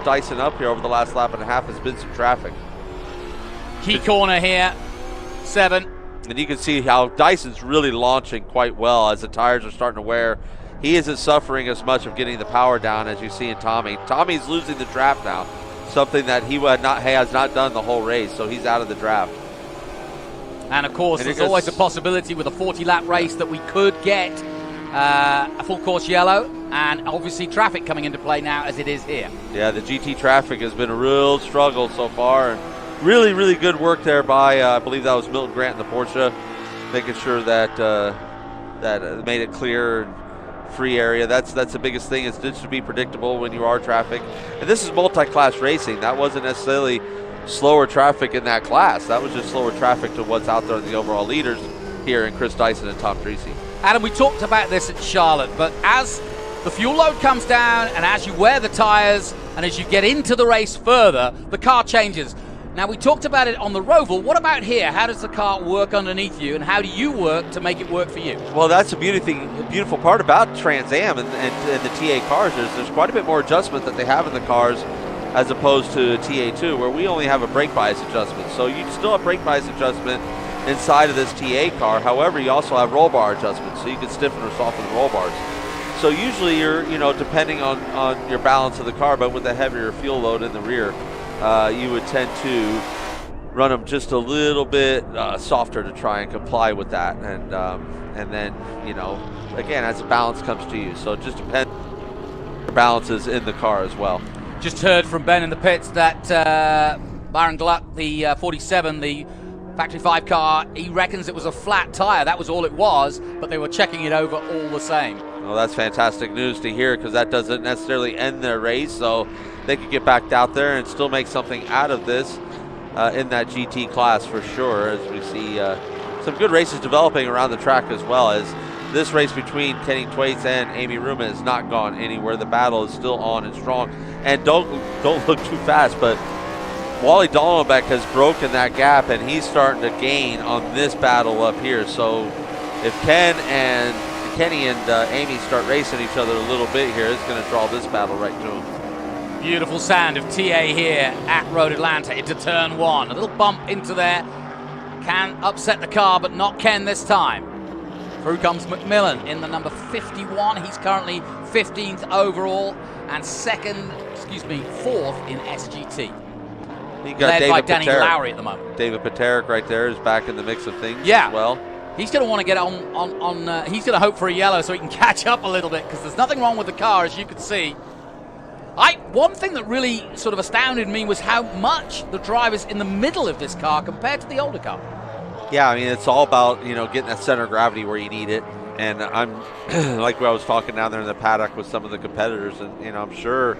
Dyson up here over the last lap and a half has been some traffic. Key corner here, 7. And you can see how Dyson's really launching quite well as the tires are starting to wear. He isn't suffering as much of getting the power down as you see in Tommy. Tommy's losing the draft now, something that he has not done the whole race, so he's out of the draft. And of course, there's always a possibility with a 40-lap race that we could get a full course yellow. and obviously traffic coming into play now as it is here. Yeah, the GT traffic has been a real struggle so far, and really, really good work there by, I believe that was Milton Grant in the Porsche, making sure that that made it clear and free area. That's the biggest thing, is just to be predictable when you are traffic. And this is multi-class racing. That wasn't necessarily slower traffic in that class. That was just slower traffic to what's out there in the overall leaders here in Chris Dyson and Tom Treacy. Adam, we talked about this at Charlotte, but as the fuel load comes down and as you wear the tires and as you get into the race further, the car changes. Now, we talked about it on the ROVAL. What about here? How does the car work underneath you, and how do you work to make it work for you? Well, that's a beautiful part about Trans Am and the TA cars. There's quite a bit more adjustment that they have in the cars as opposed to TA2, where we only have a brake bias adjustment. So you still have brake bias adjustment inside of this TA car. However, you also have roll bar adjustments, so you can stiffen or soften the roll bars. So usually you're, depending on your balance of the car, but with a heavier fuel load in the rear, you would tend to run them just a little bit softer to try and comply with that. And then, again, as the balance comes to you. So it just depends on your balances in the car as well. Just heard from Ben in the pits that Byron Gluck, the 47, the Factory 5 car, he reckons it was a flat tire. That was all it was, but they were checking it over all the same. Well, that's fantastic news to hear, because that doesn't necessarily end their race, so they could get back out there and still make something out of this in that GT class for sure, as we see some good races developing around the track as well. As this race between Kenny Thwaites and Amy Ruma has not gone anywhere. The battle is still on and strong. And don't look too fast, but Wally Dollenbach has broken that gap, and he's starting to gain on this battle up here. So if Kenny and Amy start racing each other a little bit here, it's going to draw this battle right to them. Beautiful sound of TA here at Road Atlanta into turn one. A little bump into there. Can upset the car, but not Ken this time. Through comes McMillan in the number 51. He's currently 15th overall and fourth in SGT. You got led by Danny Paterick. Lowry at the moment. David Paterick right there is back in the mix of things as well. He's going to want to get on he's going to hope for a yellow so he can catch up a little bit, because there's nothing wrong with the car, as you can see. One thing that really sort of astounded me was how much the driver's in the middle of this car compared to the older car. Yeah, I mean, it's all about, getting that center of gravity where you need it. And I'm, like I was talking down there in the paddock with some of the competitors, and, I'm sure,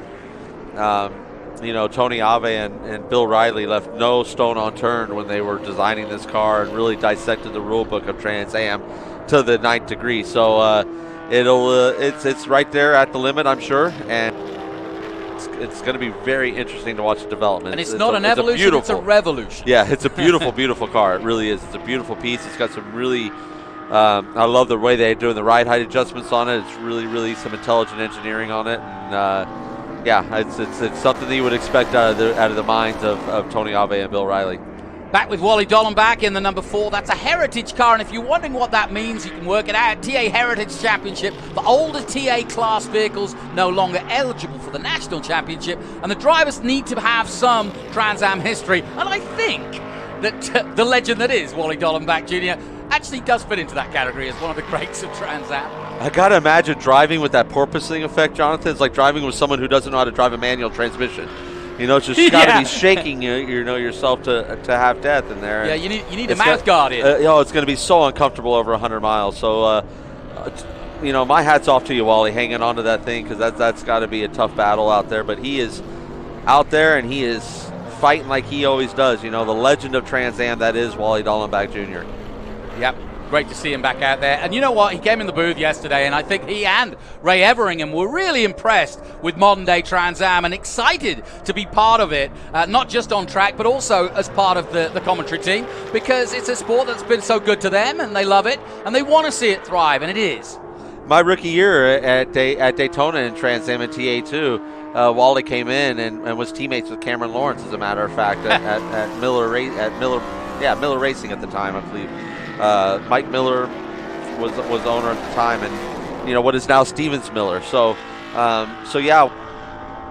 Tony Ave and Bill Riley left no stone unturned when they were designing this car and really dissected the rule book of Trans Am to the 9th degree. So it's right there at the limit, I'm sure. And it's going to be very interesting to watch the development. And it's not an evolution, it's a revolution. Yeah, it's a beautiful, beautiful car. It really is. It's a beautiful piece. It's got some really, I love the way they're doing the ride height adjustments on it. It's really, really some intelligent engineering on it. And yeah, it's something that you would expect out of the minds of Tony Ave and Bill Riley. Back with Wally Dollenbach in the number 4. That's a heritage car, and if you're wondering what that means, you can work it out. TA Heritage Championship for older TA class vehicles, no longer eligible for the National Championship, and the drivers need to have some Trans Am history. And I think that the legend that is Wally Dollenbach Jr. actually does fit into that category as one of the greats of Trans Am. I gotta imagine driving with that porpoising effect, Jonathan. It's like driving with someone who doesn't know how to drive a manual transmission. It's just got to be shaking yourself to have death in there. Yeah, you need a mouth guard in. It's going to be so uncomfortable over 100 miles. So, my hat's off to you, Wally, hanging on to that thing, because that's got to be a tough battle out there. But he is out there, and he is fighting like he always does. The legend of Trans Am, that is Wally Dollenbach Jr. Yep. Great to see him back out there. And you know what? He came in the booth yesterday, and I think he and Ray Everingham were really impressed with modern-day Trans Am and excited to be part of it, not just on track, but also as part of the commentary team, because it's a sport that's been so good to them, and they love it, and they want to see it thrive, and it is. My rookie year at Daytona in Trans Am and TA2, Wally came in and was teammates with Cameron Lawrence, as a matter of fact, at Miller Racing at the time, I believe. Mike Miller was owner at the time, and what is now Stevens Miller. So yeah,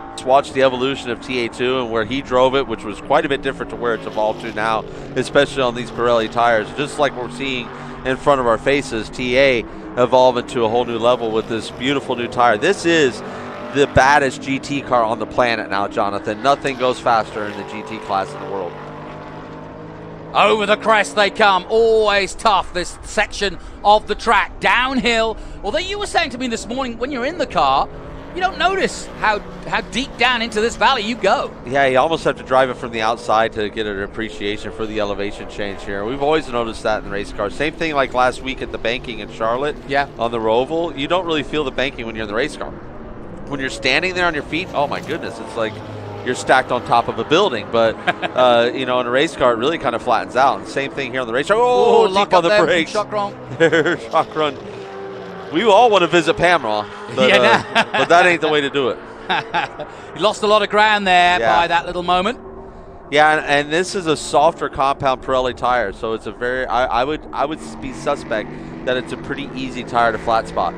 let's watch the evolution of TA2 and where he drove it, which was quite a bit different to where it's evolved to now, especially on these Pirelli tires. Just like we're seeing in front of our faces, TA evolve into a whole new level with this beautiful new tire. This is the baddest GT car on the planet now, Jonathan. Nothing goes faster in the GT class in the world. Over the crest they come, always tough, this section of the track, downhill. Although you were saying to me this morning, when you're in the car, you don't notice how deep down into this valley you go. Yeah, you almost have to drive it from the outside to get an appreciation for the elevation change here. We've always noticed that in race cars. Same thing like last week at the banking in Charlotte on the ROVAL. You don't really feel the banking when you're in the race car. When you're standing there on your feet, oh my goodness, it's like you're stacked on top of a building. But, you know, in a race car, it really kind of flattens out. And same thing here on the race car. Oh, deep on the brakes. Shock run. Shock run. We all want to visit Panama, but, but that ain't the way to do it. He lost a lot of ground there by that little moment. Yeah, and this is a softer compound Pirelli tire, so it's a very, I would be suspect that it's a pretty easy tire to flat spot.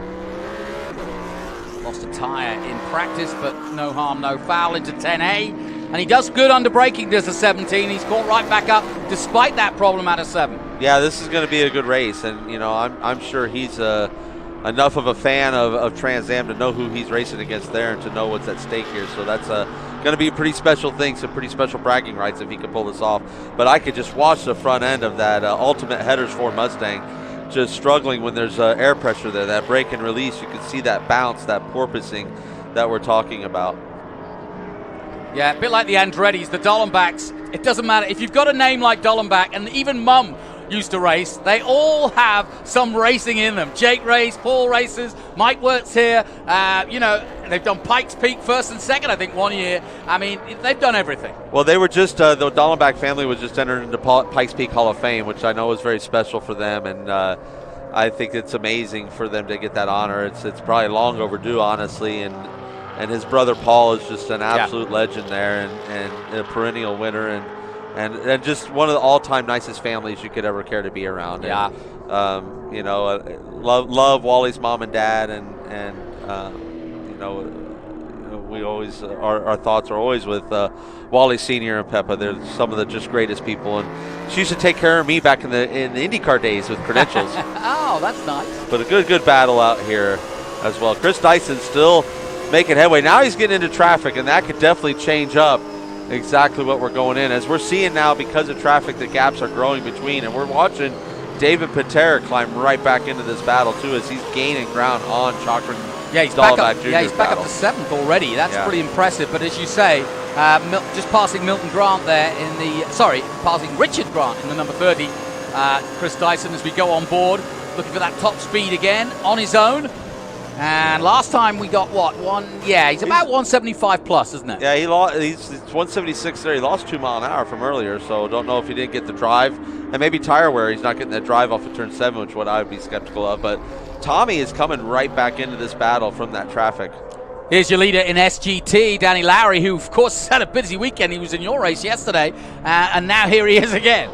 Lost a tire in practice, but no harm, no foul into 10A. And he does good under braking, does the 17. He's caught right back up despite that problem out of 7. Yeah, this is going to be a good race, and you know, I'm sure he's enough of a fan of Trans Am to know who he's racing against there and to know what's at stake here. So that's going to be a pretty special thing, some pretty special bragging rights if he can pull this off. But I could just watch the front end of that Ultimate Headers Ford Mustang just struggling when there's air pressure there. That brake and release, you can see that bounce, that porpoising that we're talking about. Yeah, a bit like the Andretti's, the Dollenbachs. It doesn't matter. If you've got a name like Dollenbach, and even Mum used to race, they all have some racing in them. Jake race, Paul races, Mike works here. You know, they've done Pikes Peak first and second, I think, one year. I mean, they've done everything. Well, they were just, the Dollenbach family was just entered into Pikes Peak Hall of Fame, which I know is very special for them, and I think it's amazing for them to get that honor. It's probably long overdue, honestly, and his brother Paul is just an absolute legend there and a perennial winner, and just one of the all-time nicest families you could ever care to be around. Yeah. And, you know, love Wally's mom and dad, and you know, we always our thoughts are always with Wally Sr. and Peppa. They're some of the just greatest people, and she used to take care of me back in the IndyCar days with credentials. Oh, that's nice. But a good battle out here as well. Chris Dyson still making headway. Now he's getting into traffic, and that could definitely change up exactly what we're going in. As we're seeing now, because of traffic, the gaps are growing between, and we're watching David Pater climb right back into this battle too, as he's gaining ground on Chakran. Yeah, he's back up. Jr. Yeah, he's back up to 7th already. That's pretty impressive. But as you say, just passing Milton Grant there in the passing Richard Grant in the number 30. Chris Dyson, as we go on board, looking for that top speed again on his own. And last time we got what? He's about 175 plus, isn't it? Yeah, he's 176 there. He lost 2 mile an hour from earlier, so don't know if he didn't get the drive. And maybe tire wear, he's not getting that drive off of turn 7, which what I would be skeptical of. But Tommy is coming right back into this battle from that traffic. Here's your leader in SGT, Danny Lowry, who of course had a busy weekend. He was in your race yesterday, and now here he is again.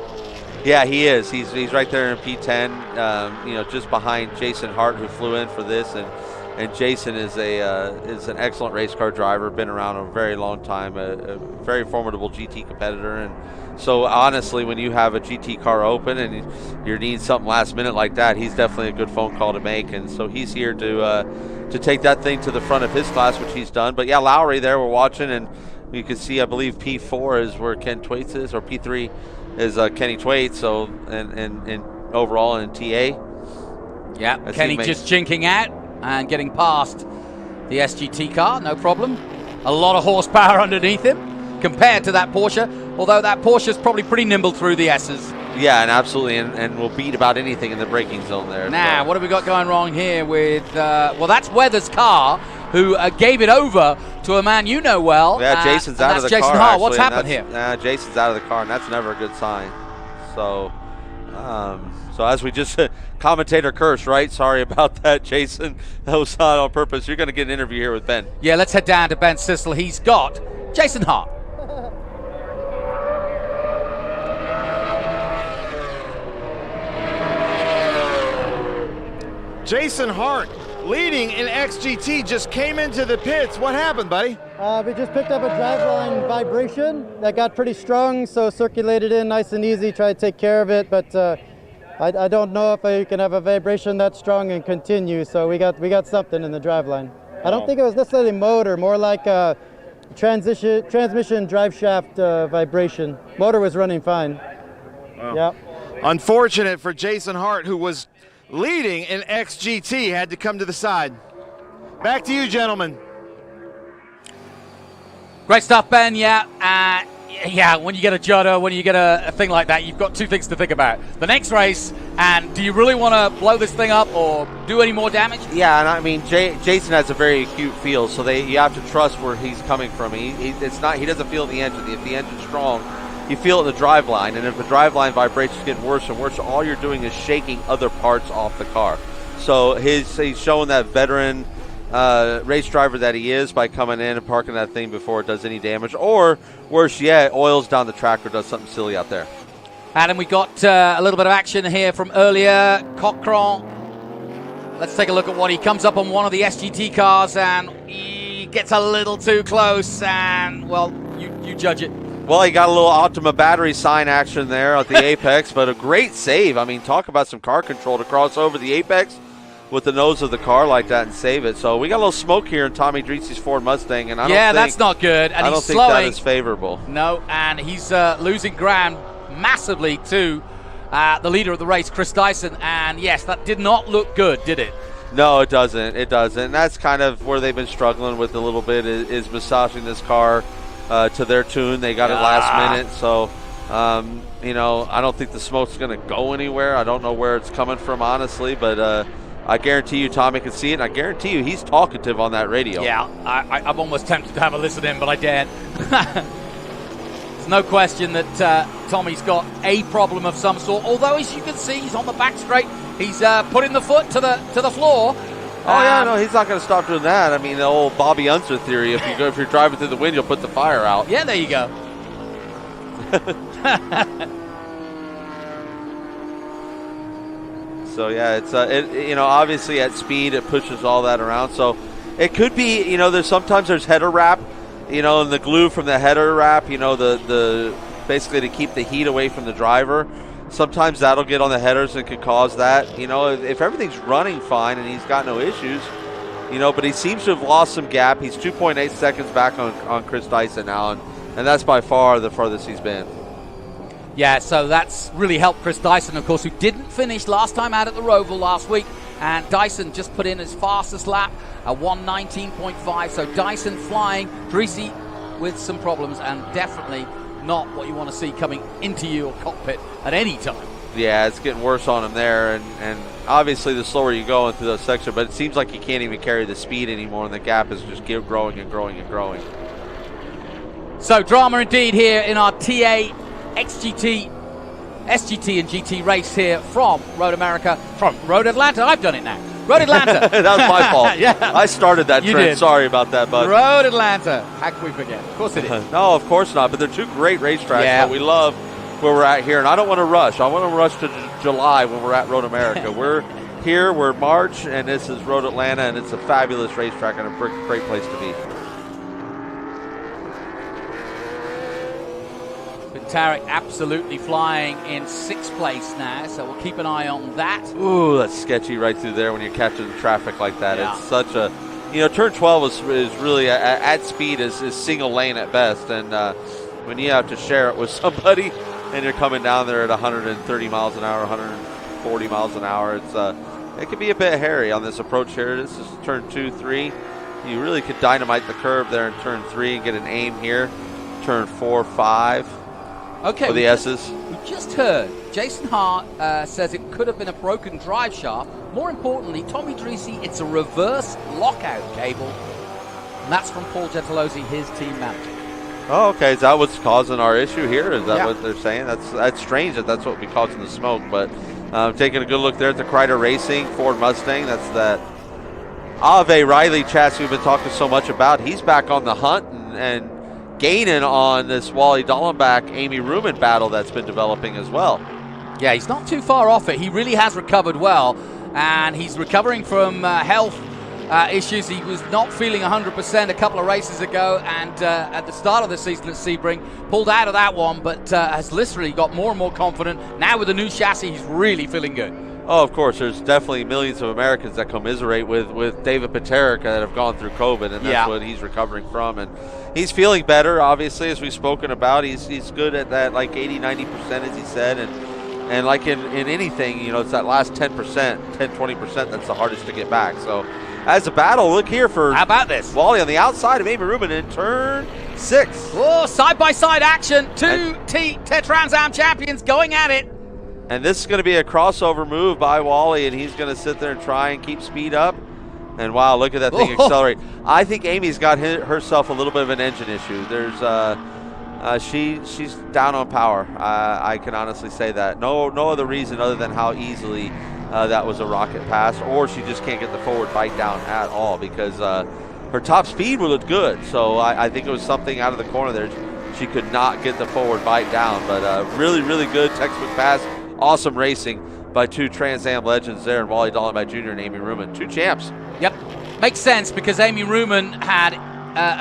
Yeah, he is. He's right there in P10, you know, just behind Jason Hart, who flew in for this, and Jason is an excellent race car driver, been around a very long time, a very formidable GT competitor. And so honestly, when you have a GT car open and you need something last minute like that, he's definitely a good phone call to make. And so he's here to take that thing to the front of his class, which he's done. But yeah, Lowry there, we're watching, and you can see, I believe P4 is where Ken Twaits is, or P3 is Kenny Twaits. So and overall in TA. Yeah, Kenny just jinking out and getting past the SGT car, no problem. A lot of horsepower underneath him compared to that Porsche, although that Porsche's probably pretty nimble through the S's. Yeah, and absolutely, and will beat about anything in the braking zone there. Now, what have we got going wrong here with, that's Weather's car, who gave it over to a man you know well. Yeah, Jason's out of the car. Jason Hart. What's happened here? Jason's out of the car, and that's never a good sign. So, so as we just commentator curse, right? Sorry about that, Jason. That was not on purpose. You're going to get an interview here with Ben. Yeah, let's head down to Ben Sissel. He's got Jason Hart. Jason Hart, leading in XGT, just came into the pits. What happened, buddy? We just picked up a driveline vibration that got pretty strong, so circulated in nice and easy, tried to take care of it, but I don't know if you can have a vibration that strong and continue, so we got something in the driveline. I don't think it was necessarily motor, more like a transmission drive shaft vibration. Motor was running fine. Wow. Yep. Unfortunate for Jason Hart, who was leading in XGT, had to come to the side. Back to you, gentlemen. Great stuff, Ben. Yeah, when you get a judder, when you get a thing like that, you've got two things to think about. The next race, and do you really want to blow this thing up or do any more damage? Yeah, and I mean, Jason has a very acute feel, so you have to trust where he's coming from. He doesn't feel the engine. If the engine's strong, you feel it in the driveline, and if the driveline vibrations get worse and worse, all you're doing is shaking other parts off the car. So he's showing that veteran race driver that he is by coming in and parking that thing before it does any damage, or worse yet, oils down the track or does something silly out there. Adam, we got a little bit of action here from earlier. Cochran, let's take a look at what he comes up on one of the SGT cars, and he gets a little too close, and, well, you judge it. Well, he got a little Optima battery sign action there at the apex, but a great save. I mean, talk about some car control to cross over the apex with the nose of the car like that and save it. So we got a little smoke here in Tommy Dreese's Ford Mustang, and that's not good. And I don't think that is favorable. No, and he's losing ground massively to the leader of the race, Chris Dyson. And yes, that did not look good, did it? No, it doesn't. It doesn't. And that's kind of where they've been struggling with a little bit is massaging this car to their tune. They got it last minute, so I don't think the smoke's going to go anywhere. I don't know where it's coming from, honestly, but I guarantee you Tommy can see it, and I guarantee you he's talkative on that radio. Yeah, I'm almost tempted to have a listen in, but I daren't. There's no question that Tommy's got a problem of some sort, although as you can see, he's on the back straight. He's putting the foot to the floor. Oh, yeah, no, he's not going to stop doing that. I mean, the old Bobby Unser theory, if you're driving through the wind, you'll put the fire out. Yeah, there you go. So, yeah, it's obviously at speed, it pushes all that around. So it could be, sometimes there's header wrap, and the glue from the header wrap, the basically to keep the heat away from the driver. Sometimes that'll get on the headers and could cause that. If everything's running fine and he's got no issues, but he seems to have lost some gap. He's 2.8 seconds back on Chris Dyson now, and that's by far the farthest he's been. Yeah, so that's really helped Chris Dyson, of course, who didn't finish last time out at the ROVAL last week. And Dyson just put in his fastest lap, a 1:19.5. So Dyson flying, Dreese with some problems, and definitely not what you want to see coming into your cockpit at any time. Yeah, it's getting worse on him there, and obviously the slower you go into those sections, but it seems like he can't even carry the speed anymore, and the gap is just growing and growing and growing. So drama indeed here in our TA, XGT, SGT and GT race here from Road Atlanta. I've done it now. Road Atlanta. That was my fault. Yeah. I started that trend. Did. Sorry about that, bud. Road Atlanta. How can we forget? Of course it is. No, of course not. But they're two great racetracks that we love where we're at here. And I don't want to rush. I want to rush to July when we're at Road America. We're here. We're March, and this is Road Atlanta, and it's a fabulous racetrack and a great place to be. Tarek absolutely flying in 6th place now, so we'll keep an eye on that. Ooh, that's sketchy right through there when you're catching the traffic like that. Yeah. It's such a, turn 12 is really at speed is single lane at best, and when you have to share it with somebody and you're coming down there at 130 miles an hour, 140 miles an hour, it can be a bit hairy on this approach here. This is turn 2, 3. You really could dynamite the curve there in turn 3 and get an aim here. Turn 4, 5. Okay, for the S's. We just heard Jason Hart says it could have been a broken drive shaft. More importantly, Tommy Dreese, it's a reverse lockout cable. And that's from Paul Gentilozzi, his team manager. Oh, okay. Is that what's causing our issue here? Is that what they're saying? That's strange that's what would be causing the smoke. But taking a good look there at the Kreider Racing Ford Mustang. That's that Ave Riley chassis we've been talking so much about. He's back on the hunt and gaining on this Wally Dollenbach, Amy Ruman battle that's been developing as well. Yeah, he's not too far off it. He really has recovered well, and he's recovering from health issues. He was not feeling 100% a couple of races ago, and at the start of the season at Sebring, pulled out of that one, but has literally got more and more confident. Now with the new chassis, he's really feeling good. Oh, of course, there's definitely millions of Americans that commiserate with David Paterick that have gone through COVID, and that's what he's recovering from. And he's feeling better, obviously, as we've spoken about. He's good at that, like 80, 90%, as he said. And like in anything, you know, it's that last 10%, 10, 20% that's the hardest to get back. So as a battle, look here for how about this? Wally on the outside of Amy Rubin in turn 6. Oh, side-by-side action. Two Trans Am champions going at it. And this is going to be a crossover move by Wally, and he's going to sit there and try and keep speed up. And wow, look at that thing accelerate. I think Amy's got herself a little bit of an engine issue. There's she's down on power. I can honestly say that. No other reason other than how easily that was a rocket pass, or she just can't get the forward bite down at all because her top speed would look good. So I think it was something out of the corner there. She could not get the forward bite down, but really, really good textbook pass. Awesome racing by two Trans Am legends there, and Wally Dollenbach Jr. and Amy Ruman, 2 champs. Yep, makes sense because Amy Ruman had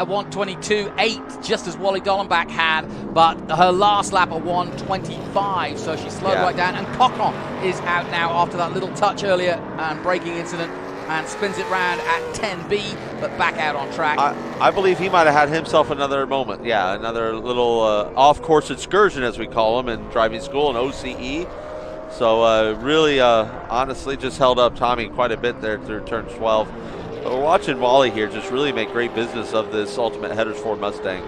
a 1:22.8, just as Wally Dollenbach had, but her last lap a 1:25, so she slowed right down. And Cochran is out now after that little touch earlier and braking incident, and spins it round at 10B, but back out on track. I believe he might have had himself another moment. Yeah, another little off-course excursion, as we call them, in driving school and OCE. So really, honestly, just held up Tommy quite a bit there through turn 12. But we're watching Wally here just really make great business of this Ultimate Headers Ford Mustang.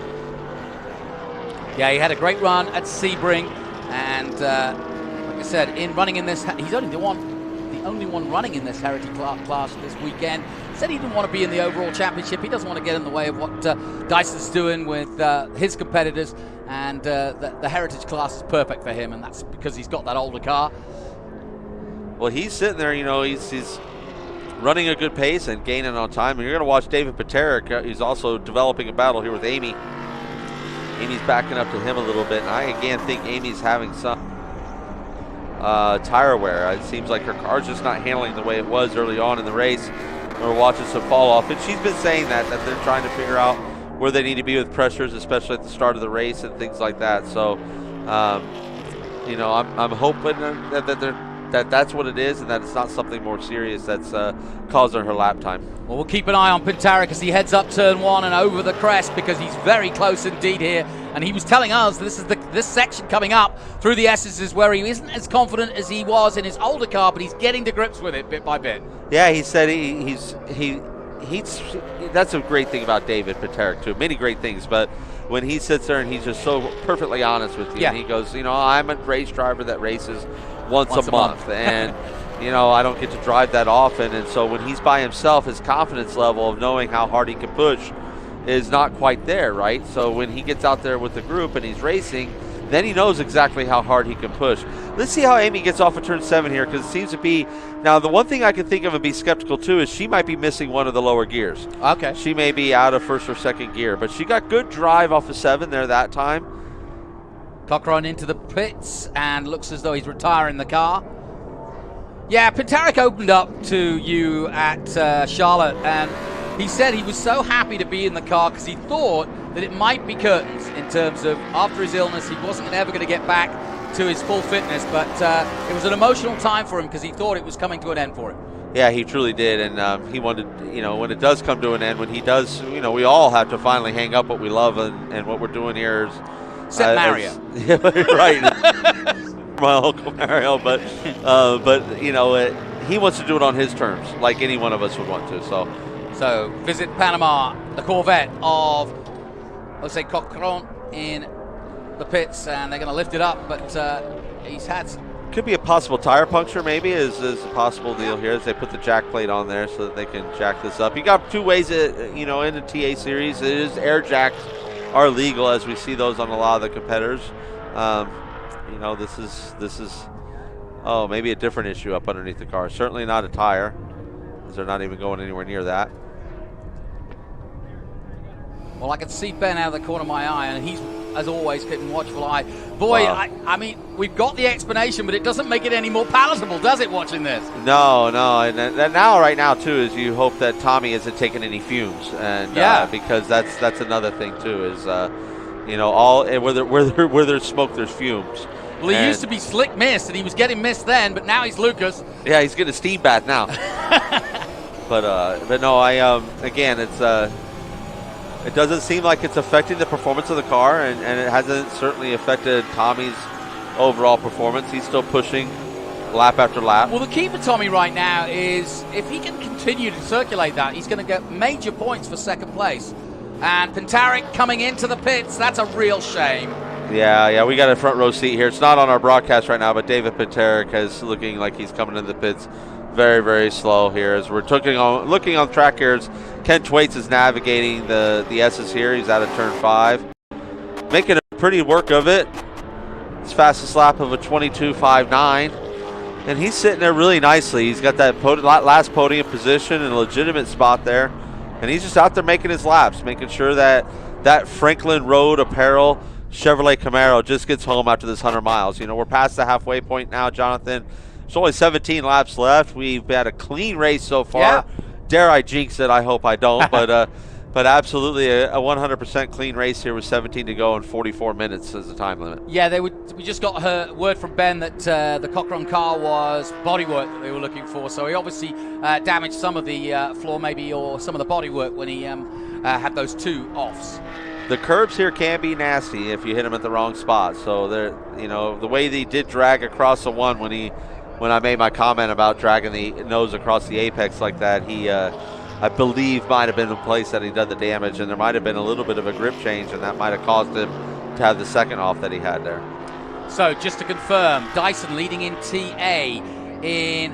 Yeah, he had a great run at Sebring, and like I said, in running in this, he's only the only one running in this heritage class this weekend. Said he didn't want to be in the overall championship. He doesn't want to get in the way of what Dyson's doing with his competitors, and the heritage class is perfect for him, and that's because he's got that older car. Well, he's sitting there, you know, he's running a good pace and gaining on time. And you're going to watch David Paterick. He's also developing a battle here with Amy. Amy's backing up to him a little bit, and I again think Amy's having some tire wear. It seems like her car's just not handling the way it was early on in the race. We're watching some fall off, and she's been saying that they're trying to figure out where they need to be with pressures, especially at the start of the race and things like that. So, you know, I'm hoping that's what it is, and that it's not something more serious that's causing her lap time. Well, we'll keep an eye on Paterick as he heads up turn 1 and over the crest, because he's very close indeed here. And he was telling us this is this section coming up through the S's is where he isn't as confident as he was in his older car, but he's getting to grips with it bit by bit. Yeah, he said he's that's a great thing about David Paterick too. Many great things, but when he sits there and he's just so perfectly honest with you, and he goes, you know, I'm a race driver that races once a month. And you know, I don't get to drive that often, and so when he's by himself, his confidence level of knowing how hard he can push is not quite there, right? So when he gets out there with the group and he's racing, then he knows exactly how hard he can push. Let's see how Amy gets off of turn 7 here, because it seems to be, now the one thing I can think of and be skeptical too is she might be missing one of the lower gears. Okay. She may be out of first or second gear, but she got good drive off of 7 there that time. Cochran into the pits and looks as though he's retiring the car. Yeah, Paterick opened up to you at Charlotte, and he said he was so happy to be in the car because he thought that it might be curtains in terms of after his illness, he wasn't ever going to get back to his full fitness, but it was an emotional time for him because he thought it was coming to an end for him. Yeah, he truly did, and he wanted, you know, when it does come to an end, when he does, you know, we all have to finally hang up what we love, and what we're doing here is... Except Mario. Right. My Uncle Mario, but you know, he wants to do it on his terms, like any one of us would want to. So visit Panama, the Corvette of, let's say, Cochran in the pits, and they're going to lift it up, but he's had some. Could be a possible tire puncture, maybe, is a possible deal here as they put the jack plate on there so that they can jack this up. You got 2 ways, you know, in the TA series. It is air jacks are legal, as we see those on a lot of the competitors. You know, this is maybe a different issue up underneath the car. Certainly not a tire, because they're not even going anywhere near that. Well, I can see Ben out of the corner of my eye, and he's as always, keeping watchful eye. Boy, Wow. I mean, we've got the explanation, but it doesn't make it any more palatable, does it, watching this? No, and now, right now, too, is you hope that Tommy isn't taking any fumes, and because that's another thing too, is where there's smoke, there's fumes. Well, he used to be Slick Mist, and he was getting missed then, but now he's Lucas. Yeah, he's getting a steam bath now. but no, again, it doesn't seem like it's affecting the performance of the car, and it hasn't certainly affected Tommy's overall performance. He's still pushing lap after lap. Well, the key for Tommy right now is if he can continue to circulate that, he's going to get major points for second place. And Pintarik coming into the pits, that's a real shame. Yeah, we got a front row seat here. It's not on our broadcast right now, but David Pintarik is looking like he's coming into the pits very, very slow here. As we're looking on track here, as Ken Thwaites is navigating the S's here. He's out of turn 5. Making a pretty work of it. His fastest lap of a 22.59. And he's sitting there really nicely. He's got that last podium position and a legitimate spot there. And he's just out there making his laps, making sure that that Franklin Road Apparel Chevrolet Camaro just gets home after this 100 miles. We're past the halfway point now, Jonathan. There's only 17 laps left. We've had a clean race so far. Yeah. Dare I jinx it? I hope I don't. But absolutely a 100% clean race here with 17 to go and 44 minutes as the time limit. Yeah, we just got word from Ben that the Cochran car was bodywork that they were looking for. So he obviously damaged some of the floor maybe, or some of the bodywork when he had those 2 offs. The curbs here can be nasty if you hit them at the wrong spot. So the way they did drag across the one when I made my comment about dragging the nose across the apex like that, he I believe might have been the place that he did the damage, and there might have been a little bit of a grip change, and that might have caused him to have the second off that he had there. So just to confirm, Dyson leading in TA. In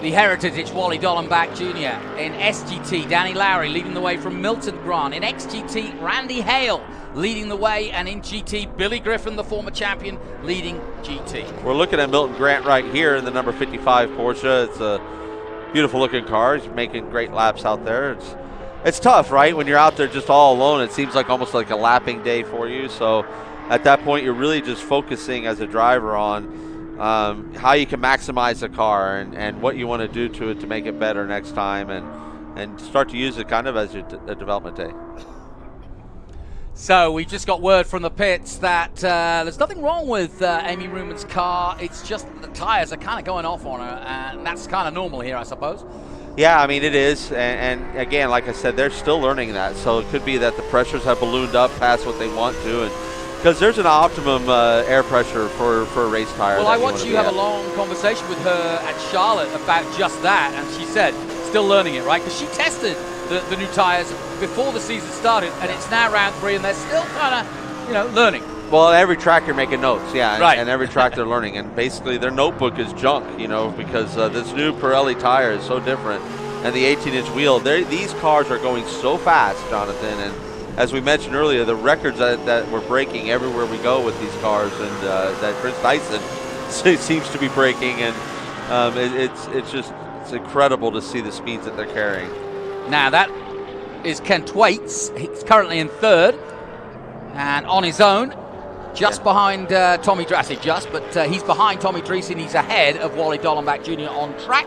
the Heritage, it's Wally Dollenbach Jr. In SGT, Danny Lowry leading the way from Milton Grant. In XGT, Randy Hale leading the way. And in GT, Billy Griffin, the former champion, leading GT. We're looking at Milton Grant right here in the number 55 Porsche. It's a beautiful looking car. He's making great laps out there. It's tough, right? When you're out there just all alone, it seems like almost like a lapping day for you. So at that point, you're really just focusing as a driver on how you can maximize the car and what you want to do to it to make it better next time, and start to use it kind of as a development day. So we've just got word from the pits that there's nothing wrong with Amy Ruman's car. It's just that the tires are kind of going off on her, and that's kind of normal here, I suppose. Yeah, I mean, it is. And again, like I said, they're still learning that. So it could be that the pressures have ballooned up past what they want to. And because there's an optimum air pressure for a race tire. Well, I watched you have a long conversation with her at Charlotte about just that, and she said, still learning it, right? Because she tested the new tires before the season started, and it's now round 3, and they're still kind of, learning. Well, every track you're making notes, yeah, right. And every track they're learning, and basically their notebook is junk, because this new Pirelli tire is so different, and the 18-inch wheel. These cars are going so fast, Jonathan, and as we mentioned earlier, the records that we're breaking everywhere we go with these cars, and that Chris Dyson seems to be breaking, and it's incredible to see the speeds that they're carrying. Now that is Ken Thwaites. He's currently in 3rd, and on his own, just behind Tommy Dreesen, but he's behind Tommy Dreesen. He's ahead of Wally Dollenbach Jr. on track.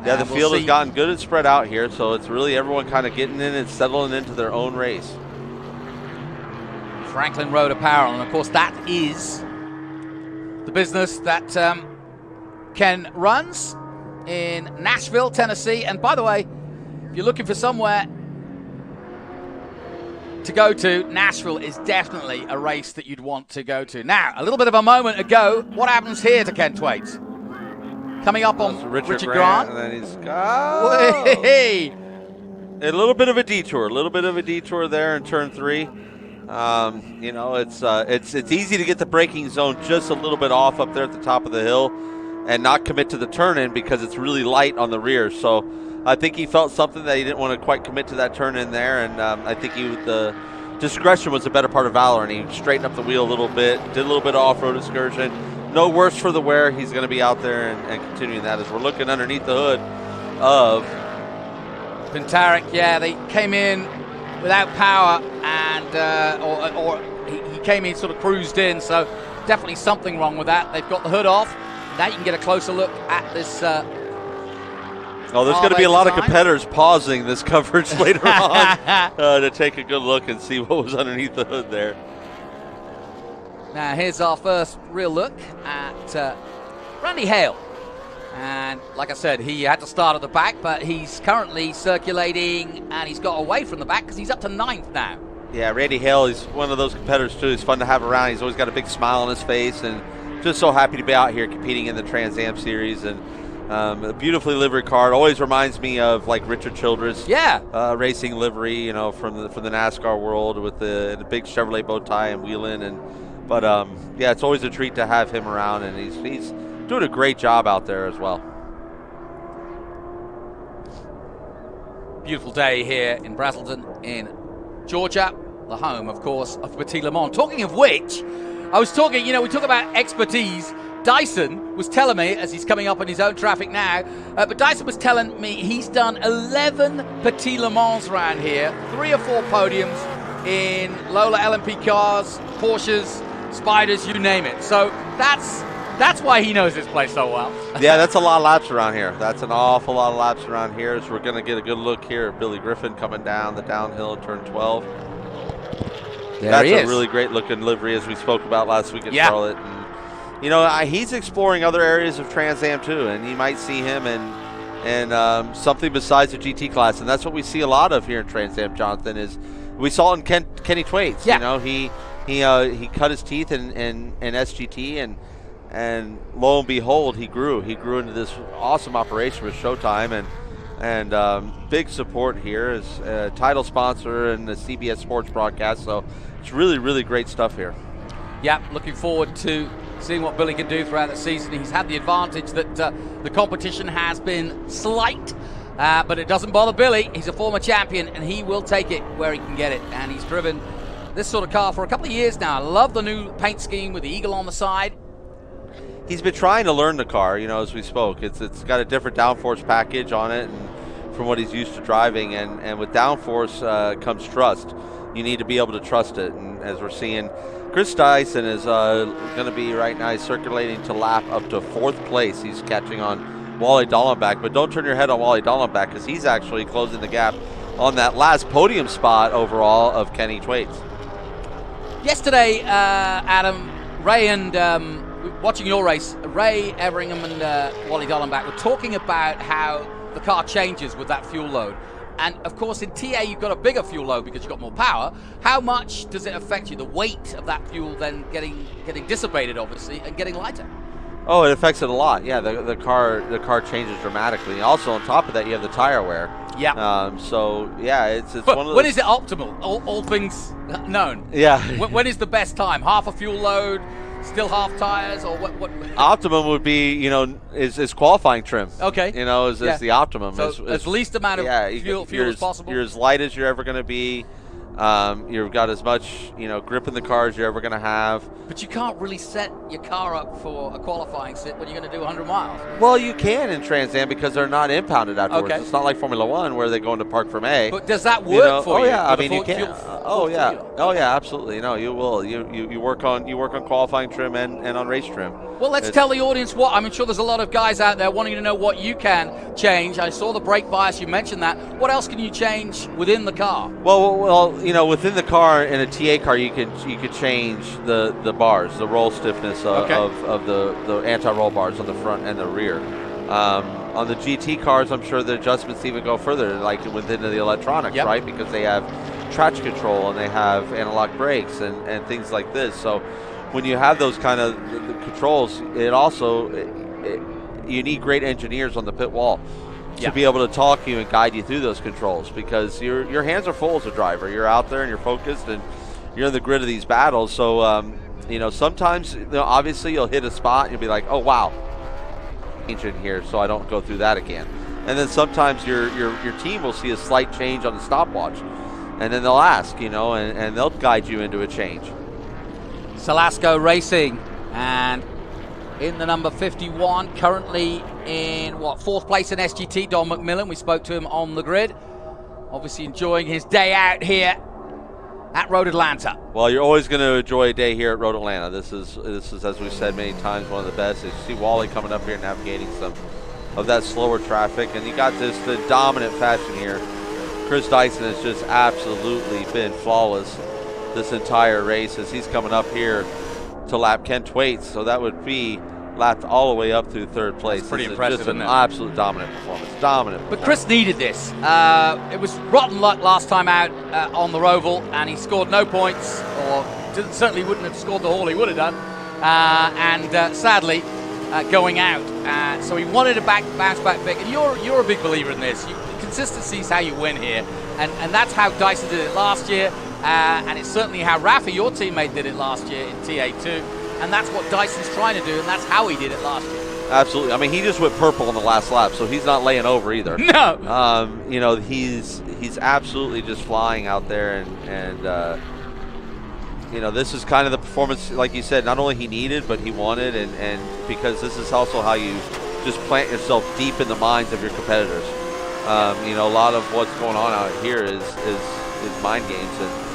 Yeah, the field has gotten good and spread out here, so it's really everyone kind of getting in and settling into their own race. Franklin Road Apparel, and of course that is the business that Ken runs in Nashville, Tennessee. And by the way, if you're looking for somewhere to go to, Nashville is definitely a race that you'd want to go to. Now, a little bit of a moment ago, what happens here to Ken Thwaites? Coming up on Richard Grant. And then he's a little bit of a detour there in turn 3. It's easy to get the braking zone just a little bit off up there at the top of the hill and not commit to the turn-in because it's really light on the rear. So I think he felt something that he didn't want to quite commit to that turn-in there, and I think the discretion was a better part of valor, and he straightened up the wheel a little bit, did a little bit of off-road excursion. No worse for the wear. He's going to be out there and continuing that as we're looking underneath the hood of Pintarik. Yeah, they came in without power, and or he came in, sort of cruised in, so definitely something wrong with that. They've got the hood off. Now you can get a closer look at this. There's going to be a lot of competitors pausing this coverage later on to take a good look and see what was underneath the hood there. Now here's our first real look at Randy Hale. And like I said, he had to start at the back, but he's currently circulating, and he's got away from the back because he's up to 9th now. Yeah, Randy Hale, he's one of those competitors too. He's fun to have around. He's always got a big smile on his face, and just so happy to be out here competing in the Trans Am Series. And a beautifully liveried car. It always reminds me of like Richard Childress. Yeah. Racing livery, you know, from the NASCAR world with the big Chevrolet bow tie and wheeling. But yeah, it's always a treat to have him around, and he's doing a great job out there as well. Beautiful day here in Braselton in Georgia, the home, of course, of Petit Le Mans. Talking of which, I was talking, you know, we talk about expertise. Dyson was telling me, as he's coming up in his own traffic now, but Dyson was telling me he's done 11 Petit Le Mans around here, 3 or 4 podiums in Lola LMP cars, Porsches, Spiders, you name it. So that's why he knows this place so well. Yeah, that's a lot of laps around here. That's an awful lot of laps around here. So we're going to get a good look here at Billy Griffin coming down the downhill in turn 12. That's a really great looking livery, as we spoke about last week in Charlotte. And, you know, he's exploring other areas of Trans Am too, and you might see him in something besides the GT class, and that's what we see a lot of here in Trans Am. Jonathan, is we saw it in Kenny Thwaites. You know, he cut his teeth in SGT, and lo and behold, he grew into this awesome operation with Showtime, and big support here as a title sponsor and the CBS Sports broadcast. So it's really, really great stuff here. Yeah, looking forward to seeing what Billy can do throughout the season. He's had the advantage that the competition has been slight, but it doesn't bother Billy. He's a former champion, and he will take it where he can get it. And he's driven this sort of car for a couple of years now. I love the new paint scheme with the eagle on the side. He's been trying to learn the car, you know, as we spoke. It's got a different downforce package on it, and from what he's used to driving, and with downforce comes trust. You need to be able to trust it, and as we're seeing, Chris Dyson is going to be right now, he's circulating to lap up to 4th place. He's catching on Wally Dollenbach, but don't turn your head on Wally Dollenbach, because he's actually closing the gap on that last podium spot overall of Kenny Thwaites. Yesterday, Adam, Ray and watching your race, Ray Everingham and Wally Dollenbach were talking about how the car changes with that fuel load. And of course in TA you've got a bigger fuel load because you've got more power. How much does it affect you, the weight of that fuel then getting dissipated, obviously, and getting lighter? Oh, it affects it a lot. Yeah, the car changes dramatically. Also, on top of that, you have the tire wear. Yeah. So yeah, it's but one of those. When is it optimal? All things known. Yeah. When is the best time? Half a fuel load, still half tires, or what? Optimum would be, you know, is qualifying trim. Okay. You know, is the optimum. So as least amount of fuel as possible. You're as light as you're ever going to be. You've got as much, you know, grip in the car as you're ever going to have. But you can't really set your car up for a qualifying sit when you're going to do 100 miles. Well, you can in Trans Am because they're not impounded afterwards. Okay. It's not like Formula One where they go into Park from A. But does that work for you? Oh yeah, I mean you can. Oh yeah, absolutely. No, you will. You work on qualifying trim and on race trim. Well, let's tell the audience what. I'm sure there's a lot of guys out there wanting to know what you can change. I saw the brake bias. You mentioned that. What else can you change within the car? Well, you know, within the car, in a TA car, you could change the bars, the roll stiffness of the anti-roll bars on the front and the rear. On the GT cars, I'm sure the adjustments even go further, like within the electronics, right? Because they have traction control and they have analog brakes and things like this. So when you have those kind of controls, it also you need great engineers on the pit wall to be able to talk you and guide you through those controls, because your hands are full as a driver. You're out there and you're focused and you're in the grid of these battles. So you know, sometimes, you know, obviously you'll hit a spot and you'll be like, oh wow, change in here, so I don't go through that again. And then sometimes your team will see a slight change on the stopwatch, and then they'll ask, you know, and they'll guide you into a change. Salasco Racing, and in the number 51, currently in 4th place in SGT, Don McMillan. We spoke to him on the grid. obviously enjoying his day out here at Road Atlanta. Well, you're always going to enjoy a day here at Road Atlanta. This is, as we've said many times, one of the best. You see Wally coming up here navigating some of that slower traffic, and you got the dominant fashion here. Chris Dyson has just absolutely been flawless this entire race as he's coming up here to lap Ken Twaits, so that would be lapped all the way up through third place. That's pretty This is impressive, just an isn't it? absolute dominant performance. Dominant. But Chris needed this. It was rotten luck last time out on the ROVAL, and he scored no points, or certainly wouldn't have scored the haul he would have done. Sadly, going out. So he wanted to bounce back big. And you're a big believer in this. Consistency is how you win here, and that's how Dyson did it last year, and it's certainly how Rafa, your teammate, did it last year in TA2. And that's what Dyson's trying to do, and that's how he did it last year. Absolutely. I mean, he just went purple on the last lap, so he's not laying over either. No. You know, he's absolutely just flying out there, and you know, this is kind of the performance, like you said, not only he needed, but he wanted, and because this is also how you just plant yourself deep in the minds of your competitors. You know, a lot of what's going on out here is mind games, and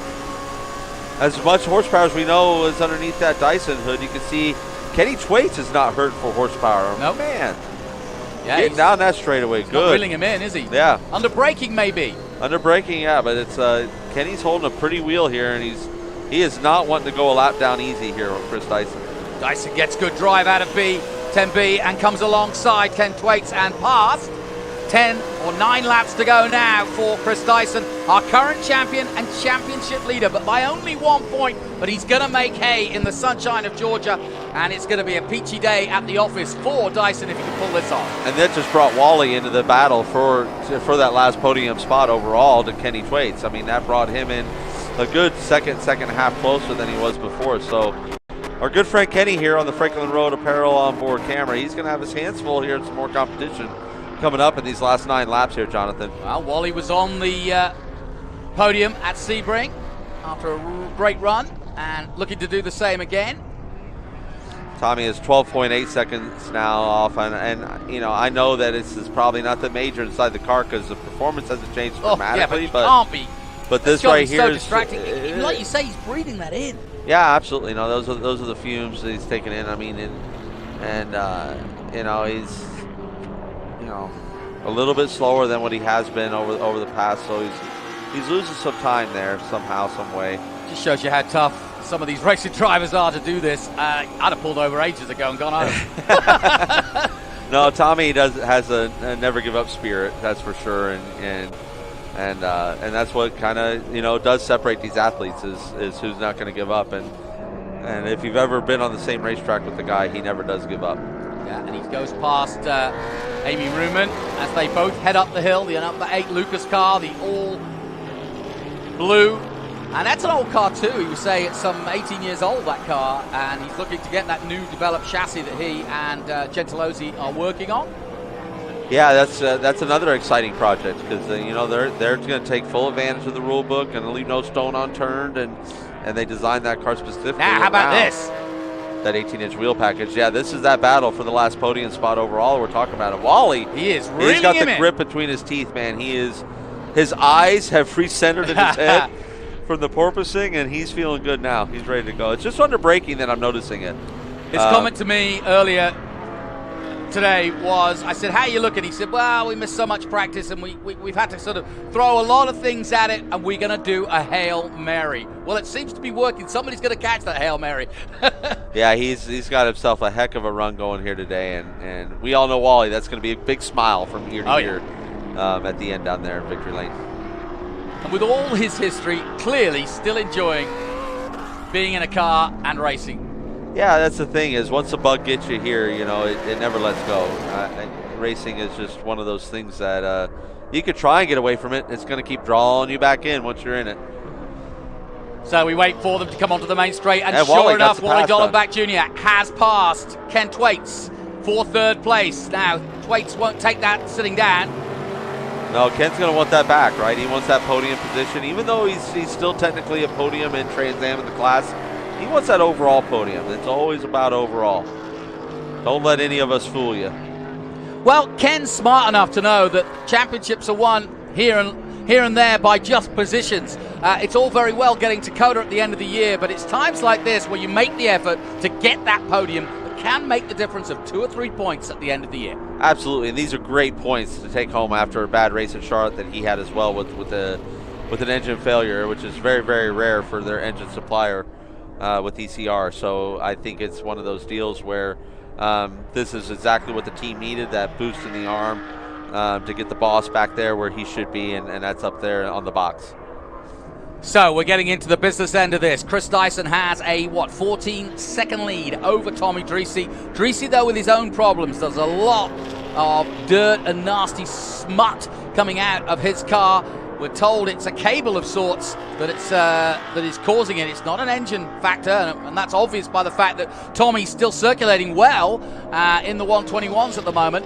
as much horsepower as we know is underneath that Dyson hood, you can see Kenny Twaits is not hurt for horsepower. Nope. Man, yeah, getting down that straightaway, he's good. Not reeling him in, is he? Yeah. Under braking, maybe. Under braking, yeah, but it's Kenny's holding a pretty wheel here, and he is not wanting to go a lap down easy here with Chris Dyson. Dyson gets good drive out of 10B, and comes alongside Ken Twaits and past. 10 or 9 laps to go now for Chris Dyson, our current champion and championship leader, but by only 1 point. But he's going to make hay in the sunshine of Georgia, and it's going to be a peachy day at the office for Dyson if he can pull this off. And that just brought Wally into the battle for that last podium spot overall to Kenny Twaits. I mean, that brought him in a good second and a half closer than he was before. So our good friend Kenny here on the Franklin Road Apparel onboard camera, he's going to have his hands full here in some more competition coming up in these last 9 laps here, Jonathan. Well, Wally was on the podium at Sebring after a great run and looking to do the same again. Tommy is 12.8 seconds now off, and you know, I know that this is probably not the major inside the car because the performance hasn't changed dramatically. Yeah, but you can't be. But this right here so is distracting. Like you say, he's breathing that in. Yeah, absolutely. No, those are the fumes that he's taking in. I mean, and you know, he's, you know, a little bit slower than what he has been over the past, so he's losing some time there somehow, some way. Just shows you how tough some of these racing drivers are to do this. I'd have pulled over ages ago and gone home. No, Tommy has a never give up spirit, that's for sure, and that's what kind of, you know, does separate these athletes is who's not going to give up, and if you've ever been on the same racetrack with the guy, he never does give up. Yeah, and he goes past Amy Ruman as they both head up the hill. The number 8 Lucas car, the all blue. And that's an old car too. He would say it's some 18 years old, that car. And he's looking to get that new developed chassis that he and Gentilozzi are working on. Yeah, that's another exciting project because you know, they're going to take full advantage of the rule book and leave no stone unturned, and they designed that car specifically. Now, how about this? That 18-inch wheel package. Yeah, this is that battle for the last podium spot overall we're talking about. And Wally, he's got the grip between his teeth, man. His eyes have re-centered in his head from the porpoising, and he's feeling good now. He's ready to go. It's just under braking that I'm noticing it. His comment to me earlier today was, I said, how are you looking? He said, well, we missed so much practice, and we've had to sort of throw a lot of things at it, and we're going to do a Hail Mary. Well, it seems to be working. Somebody's going to catch that Hail Mary. Yeah, he's got himself a heck of a run going here today, and we all know Wally, that's going to be a big smile from ear to ear at the end down there in Victory Lane. And with all his history, clearly still enjoying being in a car and racing. Yeah, that's the thing is once the bug gets you here, you know, it never lets go. Racing is just one of those things that you could try and get away from it. It's going to keep drawing you back in once you're in it. So we wait for them to come onto the main straight, and Wally sure enough, Wally done. Dollenbach Jr. has passed Ken Twaits for 3rd place. Now, Twaits won't take that sitting down. No, Ken's going to want that back, right? He wants that podium position, even though he's still technically a podium in Trans Am in the class. He wants that overall podium. It's always about overall. Don't let any of us fool you. Well, Ken's smart enough to know that championships are won here here and there by just positions. It's all very well getting to COTA at the end of the year, but it's times like this where you make the effort to get that podium that can make the difference of 2 or 3 points at the end of the year. Absolutely, and these are great points to take home after a bad race in Charlotte that he had as well with an engine failure, which is very, very rare for their engine supplier with ECR. So I think it's one of those deals where this is exactly what the team needed, that boost in the arm to get the boss back there where he should be, and that's up there on the box. So we're getting into the business end of this. Chris Dyson has a, 14-second lead over Tommy Dreese. Dreese, though, with his own problems, there's a lot of dirt and nasty smut coming out of his car. We're told it's a cable of sorts that is causing it. It's not an engine factor, and that's obvious by the fact that Tommy's still circulating well in the 121s at the moment.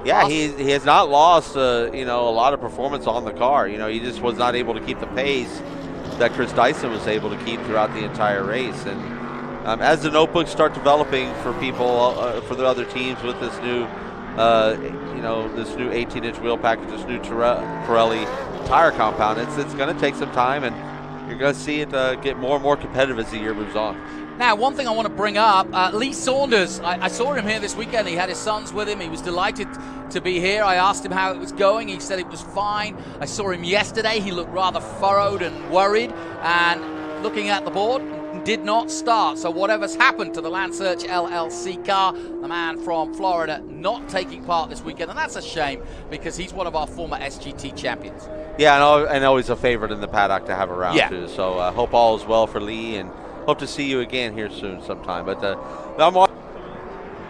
Yeah, he has not lost a lot of performance on the car. He just was not able to keep the pace that Chris Dyson was able to keep throughout the entire race. And as the notebooks start developing for people, for the other teams with this new, this new 18-inch wheel package, this new Pirelli tire compound, it's going to take some time, and you're going to see it get more and more competitive as the year moves on. Now, one thing I want to bring up, Lee Saunders, I saw him here this weekend. He had his sons with him. He was delighted to be here. I asked him how it was going. He said it was fine. I saw him yesterday. He looked rather furrowed and worried, and looking at the board, did not start. So whatever's happened to the Land Search LLC car, the man from Florida not taking part this weekend, and that's a shame because he's one of our former SGT champions. Yeah, and always a favorite in the paddock to have around too. So I hope all is well for Lee, and hope to see you again here soon sometime. But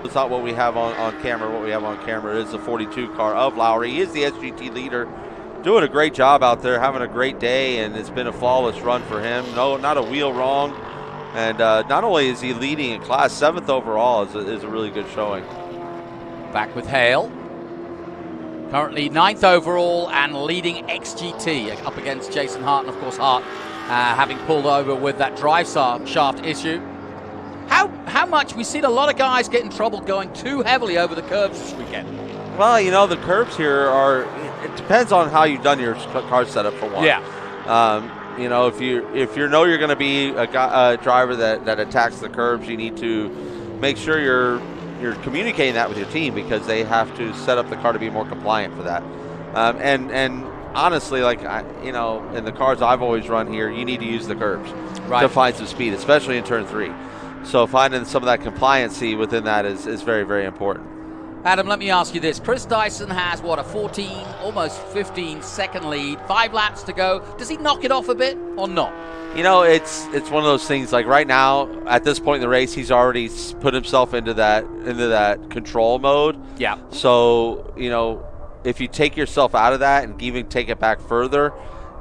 it's not what we have on camera. What we have on camera is the 42 car of Lowry. He is the SGT leader, doing a great job out there, having a great day, and it's been a flawless run for him. No, not a wheel wrong. And not only is he leading in class, 7th overall is a really good showing. Back with Hale. Currently 9th overall and leading XGT up against Jason Hart. And of course Hart having pulled over with that drive shaft issue. How much? We've seen a lot of guys get in trouble going too heavily over the curbs this weekend. Well, the curbs here it depends on how you've done your car setup for one. Yeah. If you know you're going to be a driver that attacks the curbs, you need to make sure you're communicating that with your team, because they have to set up the car to be more compliant for that. And honestly, in the cars I've always run here, you need to use the curbs to find some speed, especially in turn 3. So finding some of that compliancy within that is very, very important. Adam, let me ask you this. Chris Dyson has, a 14, almost 15-second lead, 5 laps to go. Does he knock it off a bit or not? It's one of those things, like right now, at this point in the race, he's already put himself into that control mode. Yeah. So, if you take yourself out of that and even take it back further,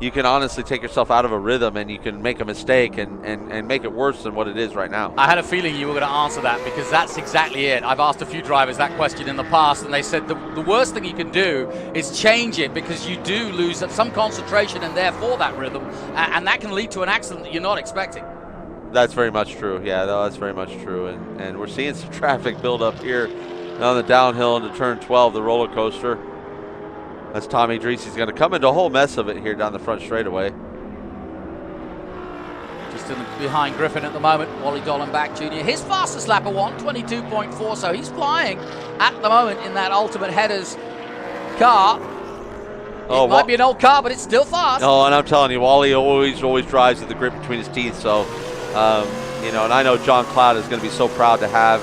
you can honestly take yourself out of a rhythm, and you can make a mistake and make it worse than what it is right now. I had a feeling you were going to answer that, because that's exactly it. I've asked a few drivers that question in the past, and they said the worst thing you can do is change it, because you do lose some concentration and therefore that rhythm, and that can lead to an accident that you're not expecting. That's very much true. Yeah, that's very much true. And we're seeing some traffic build up here on the downhill into turn 12, the roller coaster. As Tommy Dreese is going to come into a whole mess of it here down the front straightaway. Just behind Griffin at the moment, Wally Dollenbach Jr. His fastest lap of 22.4, so he's flying at the moment in that Ultimate Headers car. It might be an old car, but it's still fast. Oh, and I'm telling you, Wally always drives with the grip between his teeth. So, and I know John Cloud is going to be so proud to have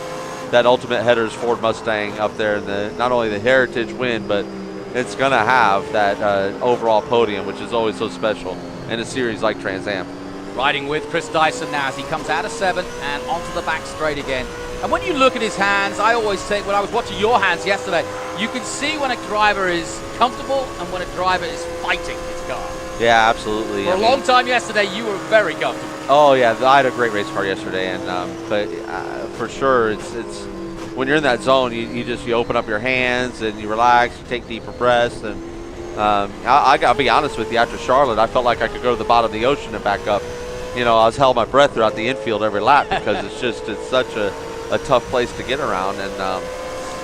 that Ultimate Headers Ford Mustang up there in not only the Heritage win, but it's going to have that overall podium, which is always so special in a series like Trans Am. Riding with Chris Dyson now as he comes out of 7th and onto the back straight again. And when you look at his hands, I always say, when I was watching your hands yesterday, you can see when a driver is comfortable and when a driver is fighting his car. Yeah, absolutely. For a long time yesterday, you were very comfortable. Oh, yeah. I had a great race car yesterday, and but for sure, it's when you're in that zone, you open up your hands and you relax, you take deeper breaths. And I got to be honest with you, after Charlotte, I felt like I could go to the bottom of the ocean and back up. I was held my breath throughout the infield every lap, because it's such a tough place to get around. And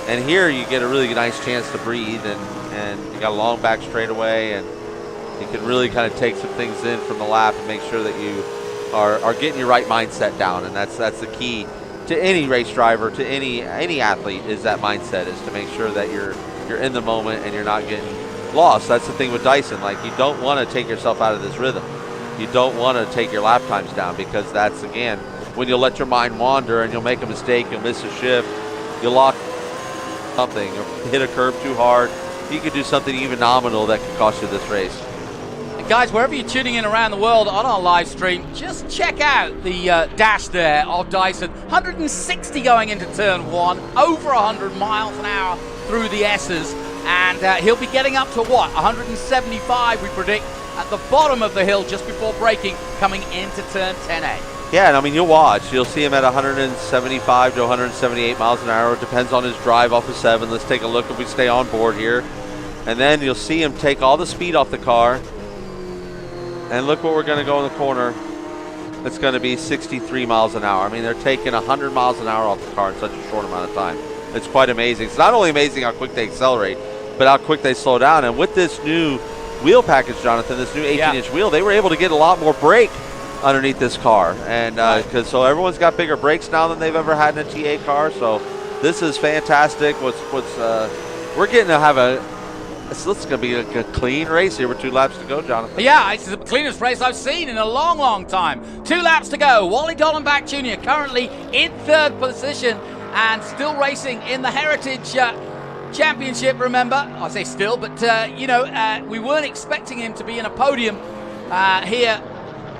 And here you get a really nice chance to breathe, and you got a long back straightaway, and you can really kind of take some things in from the lap and make sure that you are getting your right mindset down. And that's the key to any race driver, to any athlete, is that mindset, is to make sure that you're in the moment and you're not getting lost. That's the thing with Dyson. Like, you don't want to take yourself out of this rhythm. You don't want to take your lap times down, because that's, again, when you'll let your mind wander and you'll make a mistake, you'll miss a shift, you'll lock something, or hit a curb too hard. You could do something even nominal that could cost you this race. Guys, wherever you're tuning in around the world on our live stream, just check out the dash there of Dyson. 160 going into turn 1, over 100 miles an hour through the S's, and he'll be getting up to what, 175 we predict at the bottom of the hill just before braking, coming into turn 10A. Yeah, and I mean, you'll see him at 175 to 178 miles an hour. It depends on his drive off of 7. Let's take a look if we stay on board here. And then you'll see him take all the speed off the car. And look what we're going to go in the corner. It's going to be 63 miles an hour. I mean, they're taking 100 miles an hour off the car in such a short amount of time. It's quite amazing. It's not only amazing how quick they accelerate, but how quick they slow down. And with this new wheel package, Jonathan, this new 18-inch wheel, they were able to get a lot more brake underneath this car. And so everyone's got bigger brakes now than they've ever had in a TA car. So this is fantastic. We're getting to have it's going to be a clean race here with 2 laps to go, Jonathan. Yeah, it's the cleanest race I've seen in a long, long time. 2 laps to go. Wally Dollenbach Jr. currently in 3rd position and still racing in the Heritage Championship, remember. I say still, but, we weren't expecting him to be in a podium here.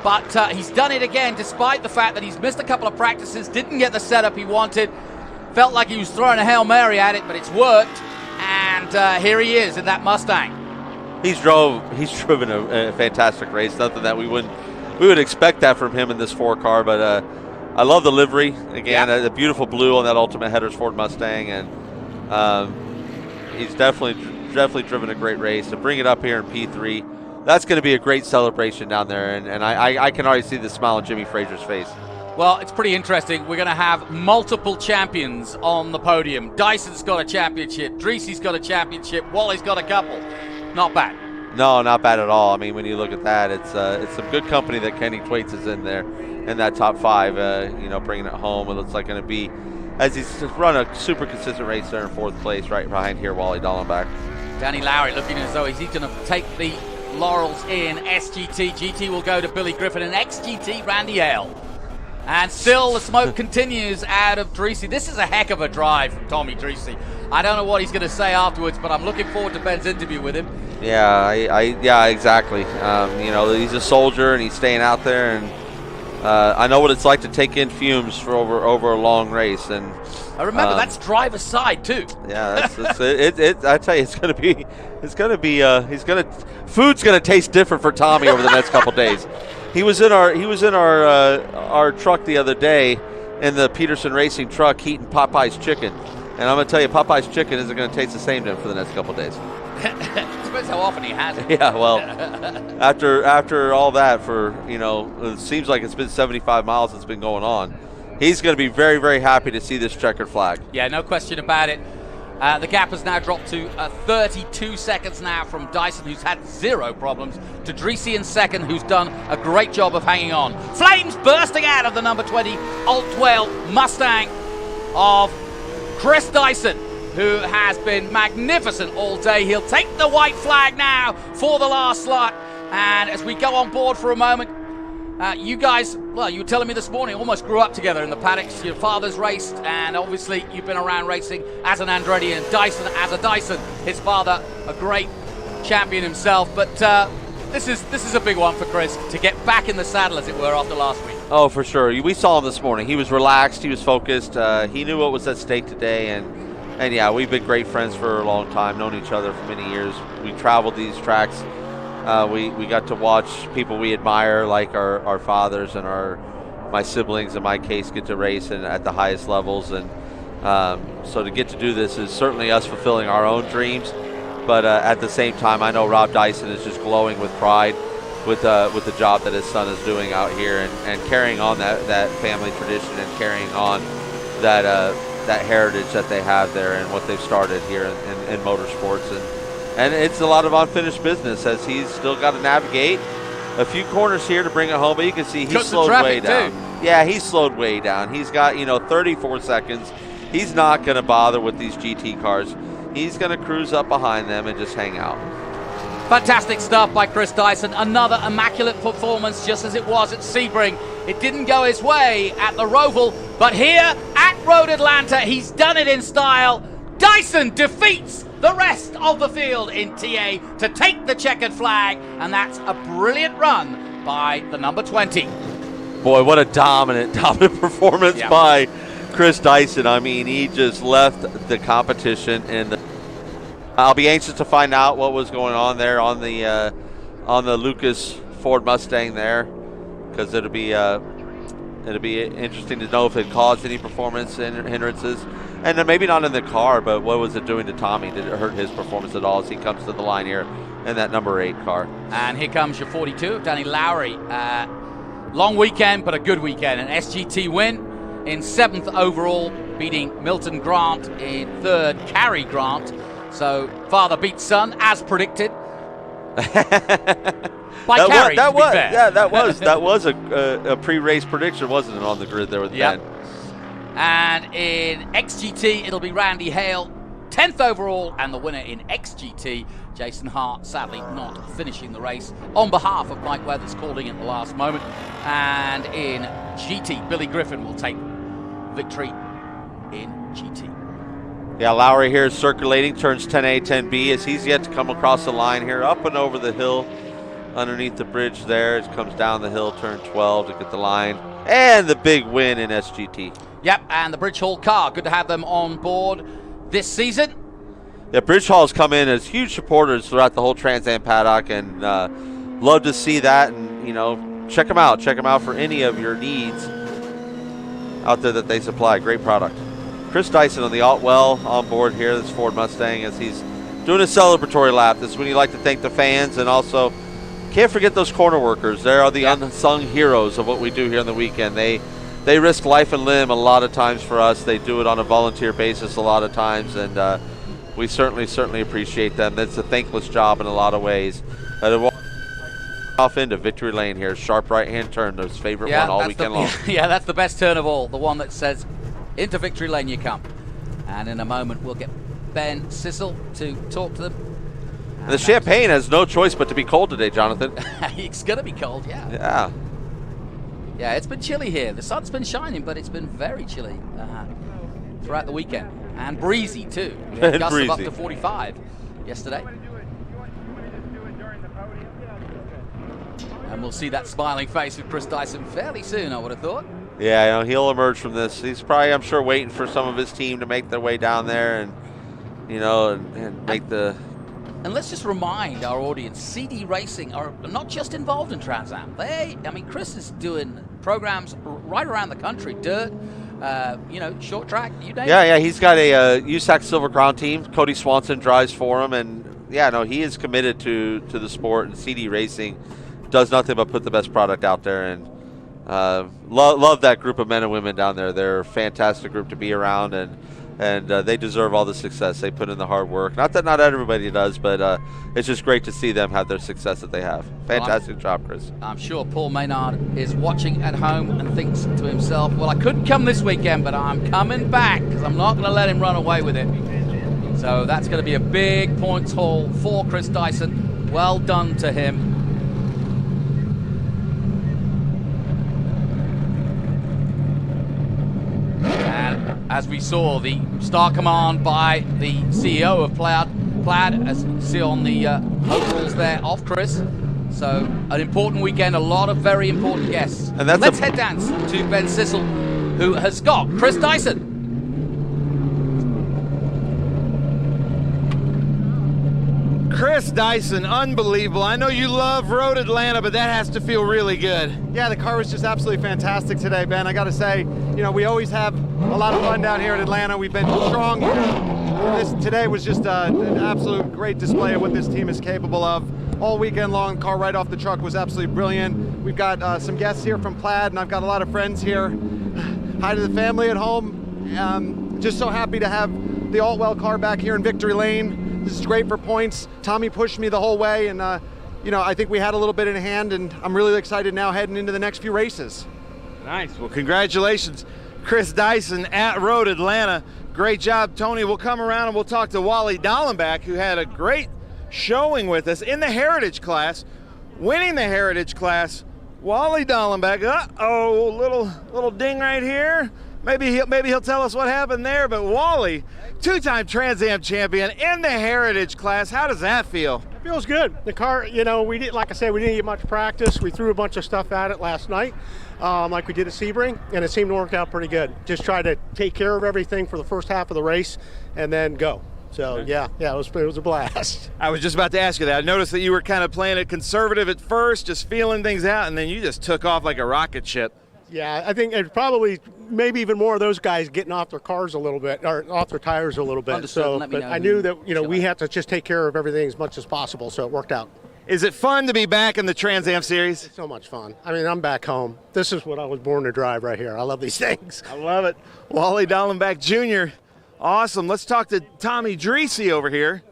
But he's done it again, despite the fact that he's missed a couple of practices, didn't get the setup he wanted. Felt like he was throwing a Hail Mary at it, but it's worked. And here he is in that Mustang. He's driven a fantastic race. Nothing that we would expect that from him in this 4 car, but I love the livery. Again, the beautiful blue on that Ultimate Headers Ford Mustang, and he's definitely driven a great race. To bring it up here in P3, that's going to be a great celebration down there, and I can already see the smile on Jimmy Frazier's face. Well, it's pretty interesting. We're going to have multiple champions on the podium. Dyson's got a championship. Dreesy's got a championship. Wally's got a couple. Not bad. No, not bad at all. I mean, when you look at that, it's some good company that Kenny Thwaites is in there in that top 5, bringing it home. It looks like going to be, as he's run a super consistent race there in 4th place, right behind here, Wally Dollenbach. Danny Lowry looking as though he's going to take the laurels in SGT. GT will go to Billy Griffin, and XGT, Randy Hale. And still the smoke continues out of Dreesy. This is a heck of a drive from Tommy Dreesy. I don't know what he's going to say afterwards, but I'm looking forward to Ben's interview with him. Yeah, yeah, exactly. He's a soldier and he's staying out there, and I know what it's like to take in fumes for over a long race. And I remember that's driver's side too. Yeah, I tell you, food's gonna taste different for Tommy over the next couple days. He was in our truck the other day, in the Peterson Racing truck, heating Popeye's chicken, and I'm gonna tell you, Popeye's chicken isn't gonna taste the same to him for the next couple days. Depends how often he has it. Yeah, well, after all that, it seems like it's been 75 miles it's been going on. He's going to be very, very happy to see this checkered flag. Yeah, no question about it. The gap has now dropped to 32 seconds now from Dyson, who's had 0 problems, to Dreesy in 2nd, who's done a great job of hanging on. Flames bursting out of the number 20 Alt-Whale Mustang of Chris Dyson, who has been magnificent all day. He'll take the white flag now for the last slot. And as we go on board for a moment, you guys, well, you were telling me this morning, almost grew up together in the paddocks. Your father's raced, and obviously you've been around racing as an Andretti, and Dyson as a Dyson. His father, a great champion himself. But this is a big one for Chris, to get back in the saddle, as it were, after last week. Oh, for sure. We saw him this morning. He was relaxed. He was focused. He knew what was at stake today, and yeah, we've been great friends for a long time, known each other for many years. We traveled these tracks. We got to watch people we admire, like our fathers and my siblings, in my case, get to race and at the highest levels. And so to get to do this is certainly us fulfilling our own dreams. But at the same time, I know Rob Dyson is just glowing with pride with the job that his son is doing out here, and carrying on that family tradition, and carrying on that that heritage that they have there and what they've started here in motorsports. And it's a lot of unfinished business as he's still got to navigate a few corners here to bring it home. But you can see he slowed way down. Yeah, he slowed way down. He's got, 34 seconds. He's not going to bother with these GT cars. He's going to cruise up behind them and just hang out. Fantastic stuff by Chris Dyson. Another immaculate performance, just as it was at Sebring. It didn't go his way at the ROVAL, but here at Road Atlanta, he's done it in style. Dyson defeats the rest of the field in TA to take the checkered flag, and that's a brilliant run by the number 20. Boy, what a dominant performance by Chris Dyson. I mean, he just left the competition in the... I'll be anxious to find out what was going on there on the Lucas Ford Mustang there, because it'll be interesting to know if it caused any performance hindrances, and then maybe not in the car, but what was it doing to Tommy? Did it hurt his performance at all as he comes to the line here in that number 8 car? And here comes your 42, Danny Lowry. Long weekend, but a good weekend. An SGT win in 7th overall, beating Milton Grant in 3rd, Carey Grant. So father beats son, as predicted. By Carey, to be fair. Yeah, that was a pre-race prediction, wasn't it, on the grid there with Ben? And in XGT, it'll be Randy Hale, 10th overall, and the winner in XGT, Jason Hart, sadly not finishing the race on behalf of Mike Weathers, calling at the last moment. And in GT, Billy Griffin will take victory in GT. Yeah, Lowry here is circulating, turns 10A, 10B as he's yet to come across the line here, up and over the hill underneath the bridge there. It comes down the hill, turn 12 to get the line. And the big win in SGT. Yep, and the Bridge Hall car. Good to have them on board this season. Yeah, Bridge Hall's come in as huge supporters throughout the whole Trans Am paddock, and love to see that. And, check them out. Check them out for any of your needs out there that they supply. Great product. Chris Dyson on the Altwell on board here, this Ford Mustang, as he's doing a celebratory lap. This is when you like to thank the fans, and also can't forget those corner workers. They are the unsung heroes of what we do here on the weekend. They risk life and limb a lot of times for us. They do it on a volunteer basis a lot of times, and we certainly appreciate them. It's a thankless job in a lot of ways. Off into victory lane here, sharp right-hand turn, his favorite one all weekend long. Yeah, that's the best turn of all, the one that says, into victory lane you come. And in a moment, we'll get Ben Sissel to talk to them. And the champagne has no choice but to be cold today, Jonathan. It's going to be cold, yeah. Yeah. Yeah, it's been chilly here. The sun's been shining, but it's been very chilly throughout the weekend. And breezy, too. We had gusts of up to 45 yesterday. And we'll see that smiling face with Chris Dyson fairly soon, I would have thought. Yeah, he'll emerge from this. He's probably, I'm sure, waiting for some of his team to make their way down there and, and make the... And let's just remind our audience, CD Racing are not just involved in Trans Am. Chris is doing programs right around the country, dirt, short track, you name it. Yeah, he's got a USAC Silver Crown team. Cody Swanson drives for him, and he is committed to the sport, and CD Racing does nothing but put the best product out there, and love that group of men and women down there. They're a fantastic group to be around, and they deserve all the success. They put in the hard work. Not that not everybody does, but it's just great to see them have their success that they have. Fantastic job, Chris. I'm sure Paul Menard is watching at home and thinks to himself, well, I couldn't come this weekend, but I'm coming back because I'm not going to let him run away with it. So that's going to be a big points haul for Chris Dyson. Well done to him. As we saw, the star command by the CEO of Plaid, as you see on the overalls there of Chris. So an important weekend, a lot of very important guests. And let's head down to Ben Sissel, who has got Chris Dyson. Chris Dyson, unbelievable. I know you love Road Atlanta, but that has to feel really good. Yeah, the car was just absolutely fantastic today, Ben. I got to say, we always have a lot of fun down here in Atlanta. We've been strong here. Today was just an absolute great display of what this team is capable of. All weekend long, the car right off the truck was absolutely brilliant. We've got some guests here from Plaid, and I've got a lot of friends here. Hi to the family at home. Just so happy to have the Altwell car back here in victory lane. This is great for points. Tommy pushed me the whole way, and I think we had a little bit in hand, and I'm really excited now heading into the next few races. Nice. Well, congratulations, Chris Dyson at Road Atlanta. Great job, Tony. We'll come around and we'll talk to Wally Dollenbach, who had a great showing with us in the Heritage class, winning the Heritage class. Wally Dollenbach. Little ding right here. Maybe he'll tell us what happened there. But Wally, two-time Trans Am champion in the Heritage class. How does that feel? It feels good. The car, we didn't, like I said, we didn't get much practice. We threw a bunch of stuff at it last night, like we did at Sebring, and it seemed to work out pretty good. Just tried to take care of everything for the first half of the race and then go. So yeah, it was a blast. I was just about to ask you that. I noticed that you were kind of playing it conservative at first, just feeling things out, and then you just took off like a rocket ship. Yeah, I think it probably maybe even more of those guys getting off their cars a little bit, or off their tires a little bit. Understood. But I knew that we had to just take care of everything as much as possible, so it worked out. Is it fun to be back in the Trans Am series? It's so much fun. I mean, I'm back home. This is what I was born to drive right here. I love these things. I love it. Wally Dollenbach Jr. Awesome. Let's talk to Tommy Dreese over here.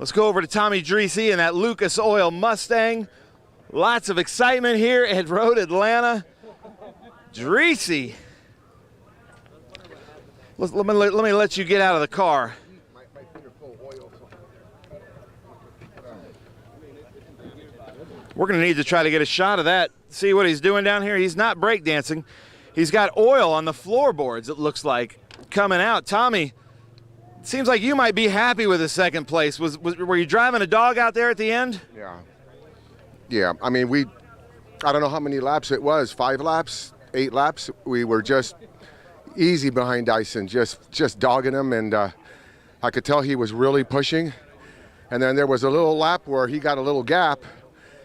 Let's go over to Tommy Dreese in that Lucas Oil Mustang. Lots of excitement here at Road Atlanta. Dreese. Let me let you get out of the car. We're going to need to try to get a shot of that. See what he's doing down here? He's not breakdancing. He's got oil on the floorboards, it looks like, coming out. Tommy, it seems like you might be happy with the second place. Were you driving a dog out there at the end? Yeah, I mean, I don't know how many laps it was, 5 laps, 8 laps. We were just easy behind Dyson, just dogging him, and I could tell he was really pushing. And then there was a little lap where he got a little gap,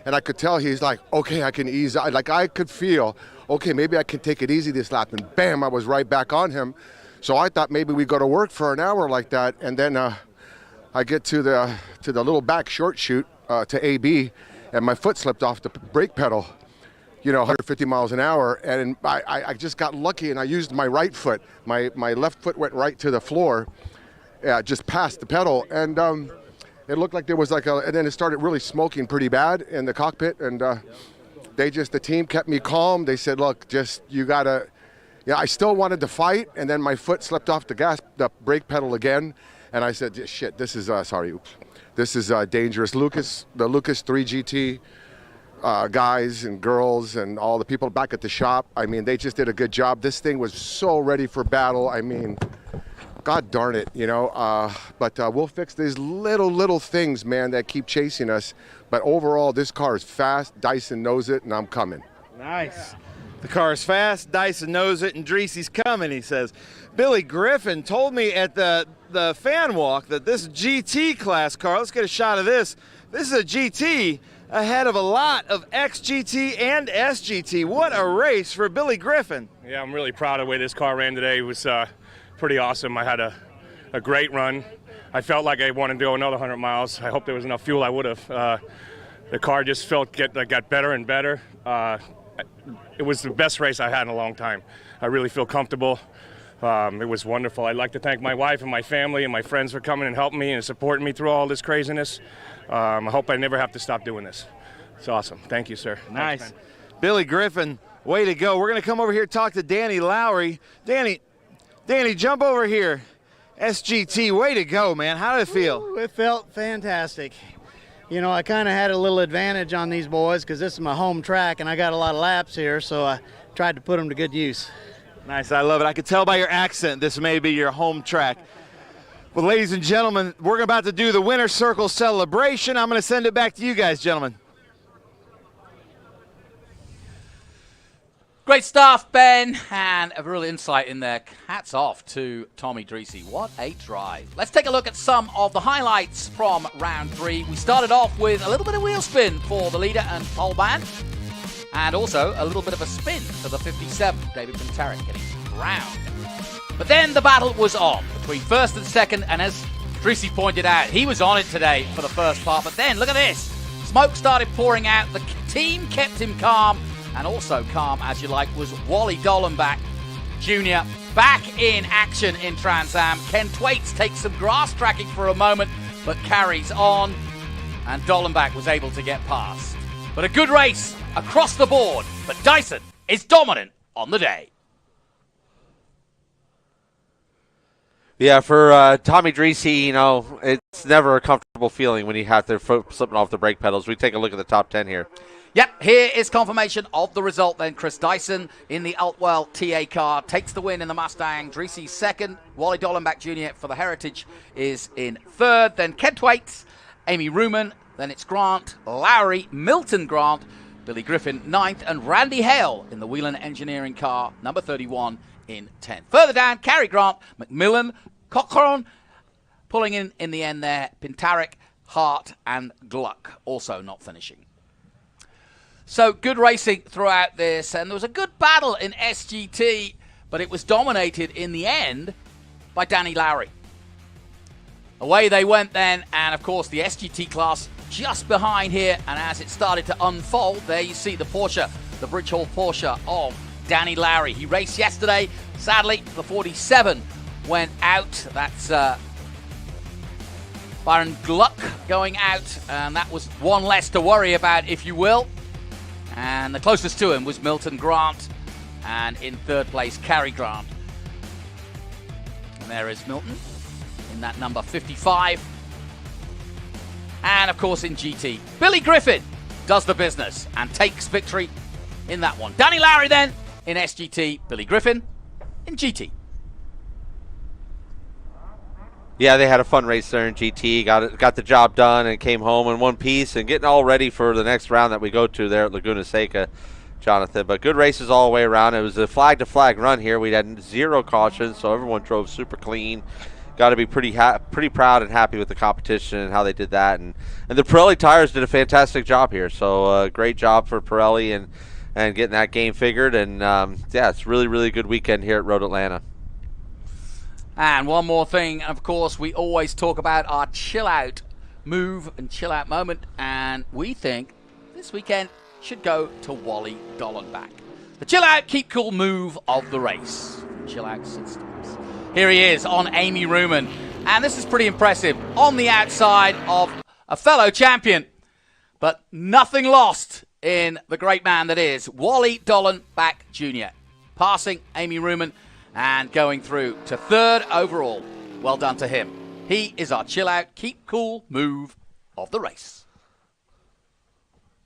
and I could tell he's like, okay, I can ease. Like I could feel, okay, maybe I can take it easy this lap, and bam, I was right back on him. So I thought maybe we go to work for an hour like that, and then I get to the little back short chute to AB, and my foot slipped off the brake pedal, 150 miles an hour, and I just got lucky, and I used my right foot. My left foot went right to the floor, just past the pedal, and it looked like there was and then it started really smoking pretty bad in the cockpit, and the team kept me calm. They said, look, you gotta. Yeah, I still wanted to fight, and then my foot slipped off the brake pedal again, and I said, shit, this is this is dangerous. the Lucas 3 GT guys and girls and all the people back at the shop, I mean, they just did a good job. This thing was so ready for battle. I mean, God darn it, but we'll fix these little things, man, that keep chasing us. But overall, this car is fast. Dyson knows it, and I'm coming. Nice. The car is fast, Dyson knows it, and Dreese's coming, he says. Billy Griffin told me at the fan walk that this GT class car, let's get a shot of this. This is a GT ahead of a lot of XGT and SGT. What a race for Billy Griffin. Yeah, I'm really proud of the way this car ran today. It was pretty awesome. I had a great run. I felt like I wanted to go another 100 miles. I hope there was enough fuel. I would have. The car just got better and better. It was the best race I had in a long time. I really feel comfortable. It was wonderful. I'd like to thank my wife and my family and my friends for coming and helping me and supporting me through all this craziness. I hope I never have to stop doing this. It's awesome. Thank you, sir. Nice. Thanks, Billy Griffin, way to go. We're going to come over here and talk to Danny Lowry. Danny, jump over here. SGT, way to go, man. How did it feel? Ooh, it felt fantastic. I kind of had a little advantage on these boys because this is my home track and I got a lot of laps here, so I tried to put them to good use. Nice, I love it. I could tell by your accent this may be your home track. Well, ladies and gentlemen, we're about to do the Winner's Circle celebration. I'm going to send it back to you guys, gentlemen. Great stuff, Ben, and a real insight in there. Hats off to Tommy Dreese. What a drive. Let's take a look at some of the highlights from round 3. We started off with a little bit of wheel spin for the leader and pole man, and also a little bit of a spin for the 57, David Pinterick, getting crowned. But then the battle was on between first and second, and as Dreese pointed out, he was on it today for the first part. But then, look at this. Smoke started pouring out. The team kept him calm. And also calm, as you like, was Wally Dollenbach Jr. back in action in Trans Am. Ken Thwaites takes some grass tracking for a moment, but carries on, and Dollenbach was able to get past. But a good race across the board, but Dyson is dominant on the day. Yeah, for Tommy Dreese, you know, it's never a comfortable feeling when you have their foot slipping off the brake pedals. We take a look at the top 10 here. Yep, here is confirmation of the result then. Chris Dyson in the Altwell TA car takes the win in the Mustang. Dreese second. Wally Dollenbach Jr. for the Heritage is in third. Then Ken Thwaites, Amy Ruman, then it's Grant, Lowry, Milton Grant, Billy Griffin ninth, and Randy Hale in the Whelan Engineering car, number 31 in 10th. Further down, Cary Grant, McMillan, Cochran, pulling in the end there, Pintarek, Hart, and Gluck also not finishing. So good racing throughout this, and there was a good battle in SGT, but it was dominated in the end by Danny Lowry. Away they went then, and of course the SGT class just behind here, and as it started to unfold, there you see the Porsche, the Bridge Hall Porsche of Danny Lowry. He raced yesterday. Sadly, the 47 went out. That's Byron Gluck going out, and that was one less to worry about, if you will. And the closest to him was Milton Grant, and in third place, Cary Grant. And there is Milton in that number 55. And of course in GT, Billy Griffin does the business and takes victory in that one. Danny Lowry then in SGT, Billy Griffin in GT. Yeah, they had a fun race there in GT, got the job done and came home in one piece and getting all ready for the next round that we go to there at Laguna Seca, Jonathan. But good races all the way around. It was a flag-to-flag run here. We had 0 cautions, so everyone drove super clean. Got to be pretty proud and happy with the competition and how they did that. And the Pirelli tires did a fantastic job here. So great job for Pirelli and getting that game figured. And yeah, it's really, really good weekend here at Road Atlanta. And one more thing, of course, we always talk about our chill out move and chill out moment, and we think this weekend should go to Wally Dollenbach. The chill out, keep cool move of the race. Chill out systems. Here he is on Amy Ruman, and this is pretty impressive. On the outside of a fellow champion, but nothing lost in the great man that is Wally Dollenbach Jr. Passing Amy Ruman and going through to third overall. Well done to him. He is our chill out, keep cool move of the race.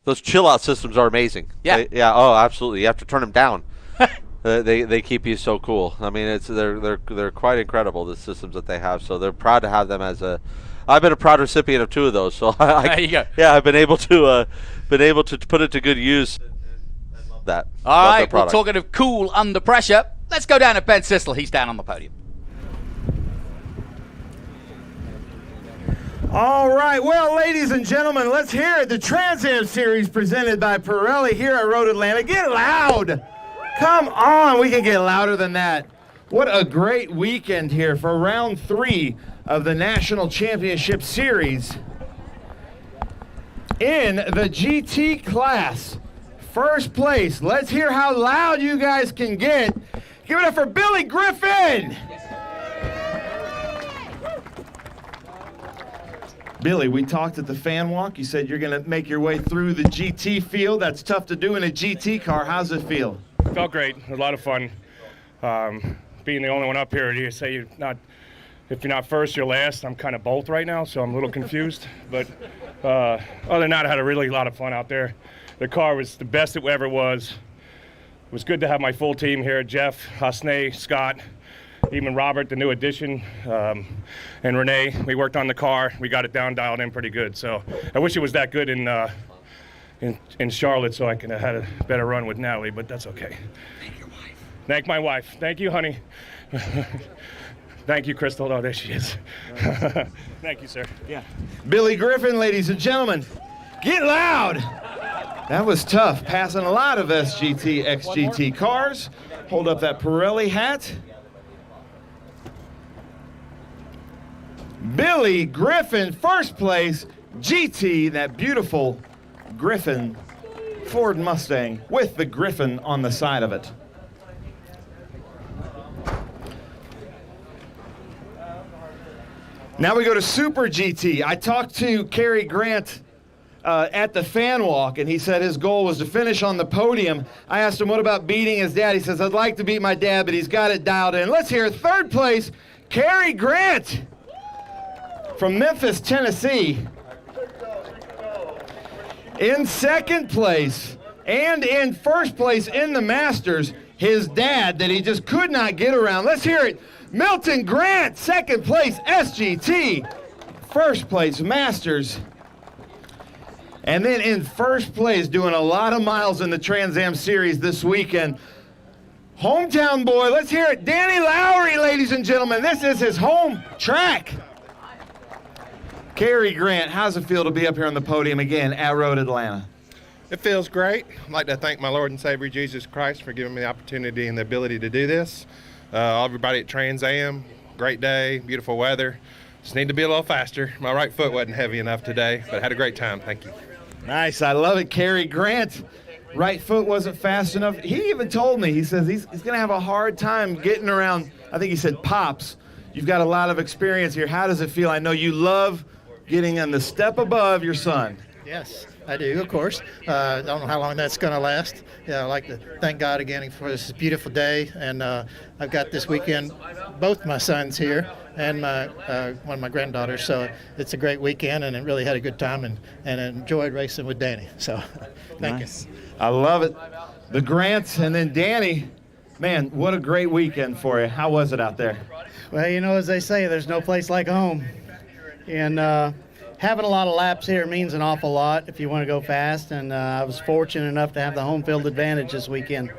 Those chill out systems are amazing. Yeah. Yeah. Oh, absolutely. You have to turn them down. They keep you so cool. I mean, they're quite incredible, the systems that they have. So they're proud to have them as a. I've been a proud recipient of 2 of those. So there you go. Yeah, I've been able to put it to good use. And love that. All right. Well, talking of cool under pressure, let's go down to Ben Sissel. He's down on the podium. All right, well, ladies and gentlemen, let's hear it. The Trans Am Series presented by Pirelli here at Road Atlanta. Get loud. Come on, we can get louder than that. What a great weekend here for round 3 of the National Championship Series. In the GT class, first place. Let's hear how loud you guys can get. Give it up for Billy Griffin. Billy, we talked at the fan walk. You said you're going to make your way through the GT field. That's tough to do in a GT car. How's it feel? Felt great. A lot of fun. Being the only one up here, you say if you're not first, you're last. I'm kind of both right now, so I'm a little confused. But other than that, I had a really lot of fun out there. The car was the best it ever was. It was good to have my full team here. Jeff, Hasnay, Scott, even Robert, the new addition, and Renee. We worked on the car. We got it down, dialed in pretty good. So I wish it was that good in Charlotte so I could have had a better run with Natalie, but that's okay. Thank your wife. Thank my wife. Thank you, honey. Thank you, Crystal. Oh, there she is. Thank you, sir. Yeah. Billy Griffin, ladies and gentlemen, get loud. That was tough, passing a lot of SGT, XGT cars. Hold up that Pirelli hat. Billy Griffin, first place, GT, that beautiful Griffin Ford Mustang with the Griffin on the side of it. Now we go to Super GT. I talked to Cary Grant at the fan walk, and he said his goal was to finish on the podium. I asked him, what about beating his dad? He says, I'd like to beat my dad, but he's got it dialed in. Let's hear third place, Cary Grant from Memphis, Tennessee. In second place and in first place in the Masters, his dad that he just could not get around. Let's hear it. Milton Grant, second place, SGT. First place, Masters. And then in first place, doing a lot of miles in the Trans Am Series this weekend, hometown boy, let's hear it, Danny Lowry, ladies and gentlemen. This is his home track. Cary Grant, how's it feel to be up here on the podium again at Road Atlanta? It feels great. I'd like to thank my Lord and Savior Jesus Christ for giving me the opportunity and the ability to do this. Everybody at Trans Am, great day, beautiful weather. Just need to be a little faster. My right foot wasn't heavy enough today, but I had a great time. Thank you. Nice, I love it, Cary Grant. Right foot wasn't fast enough. He even told me, he says he's going to have a hard time getting around, I think he said, Pops. You've got a lot of experience here. How does it feel? I know you love getting on the step above your son. Yes, I do, of course. I don't know how long that's going to last. Yeah, I'd like to thank God again for this beautiful day. And I've got this weekend both my sons here and one of my granddaughters. So it's a great weekend, and it really had a good time and enjoyed racing with Danny. So thank you. I love it. The Grants and then Danny, man, what a great weekend for you. How was it out there? Well, you know, as they say, there's no place like home. And having a lot of laps here means an awful lot if you want to go fast. And I was fortunate enough to have the home field advantage this weekend.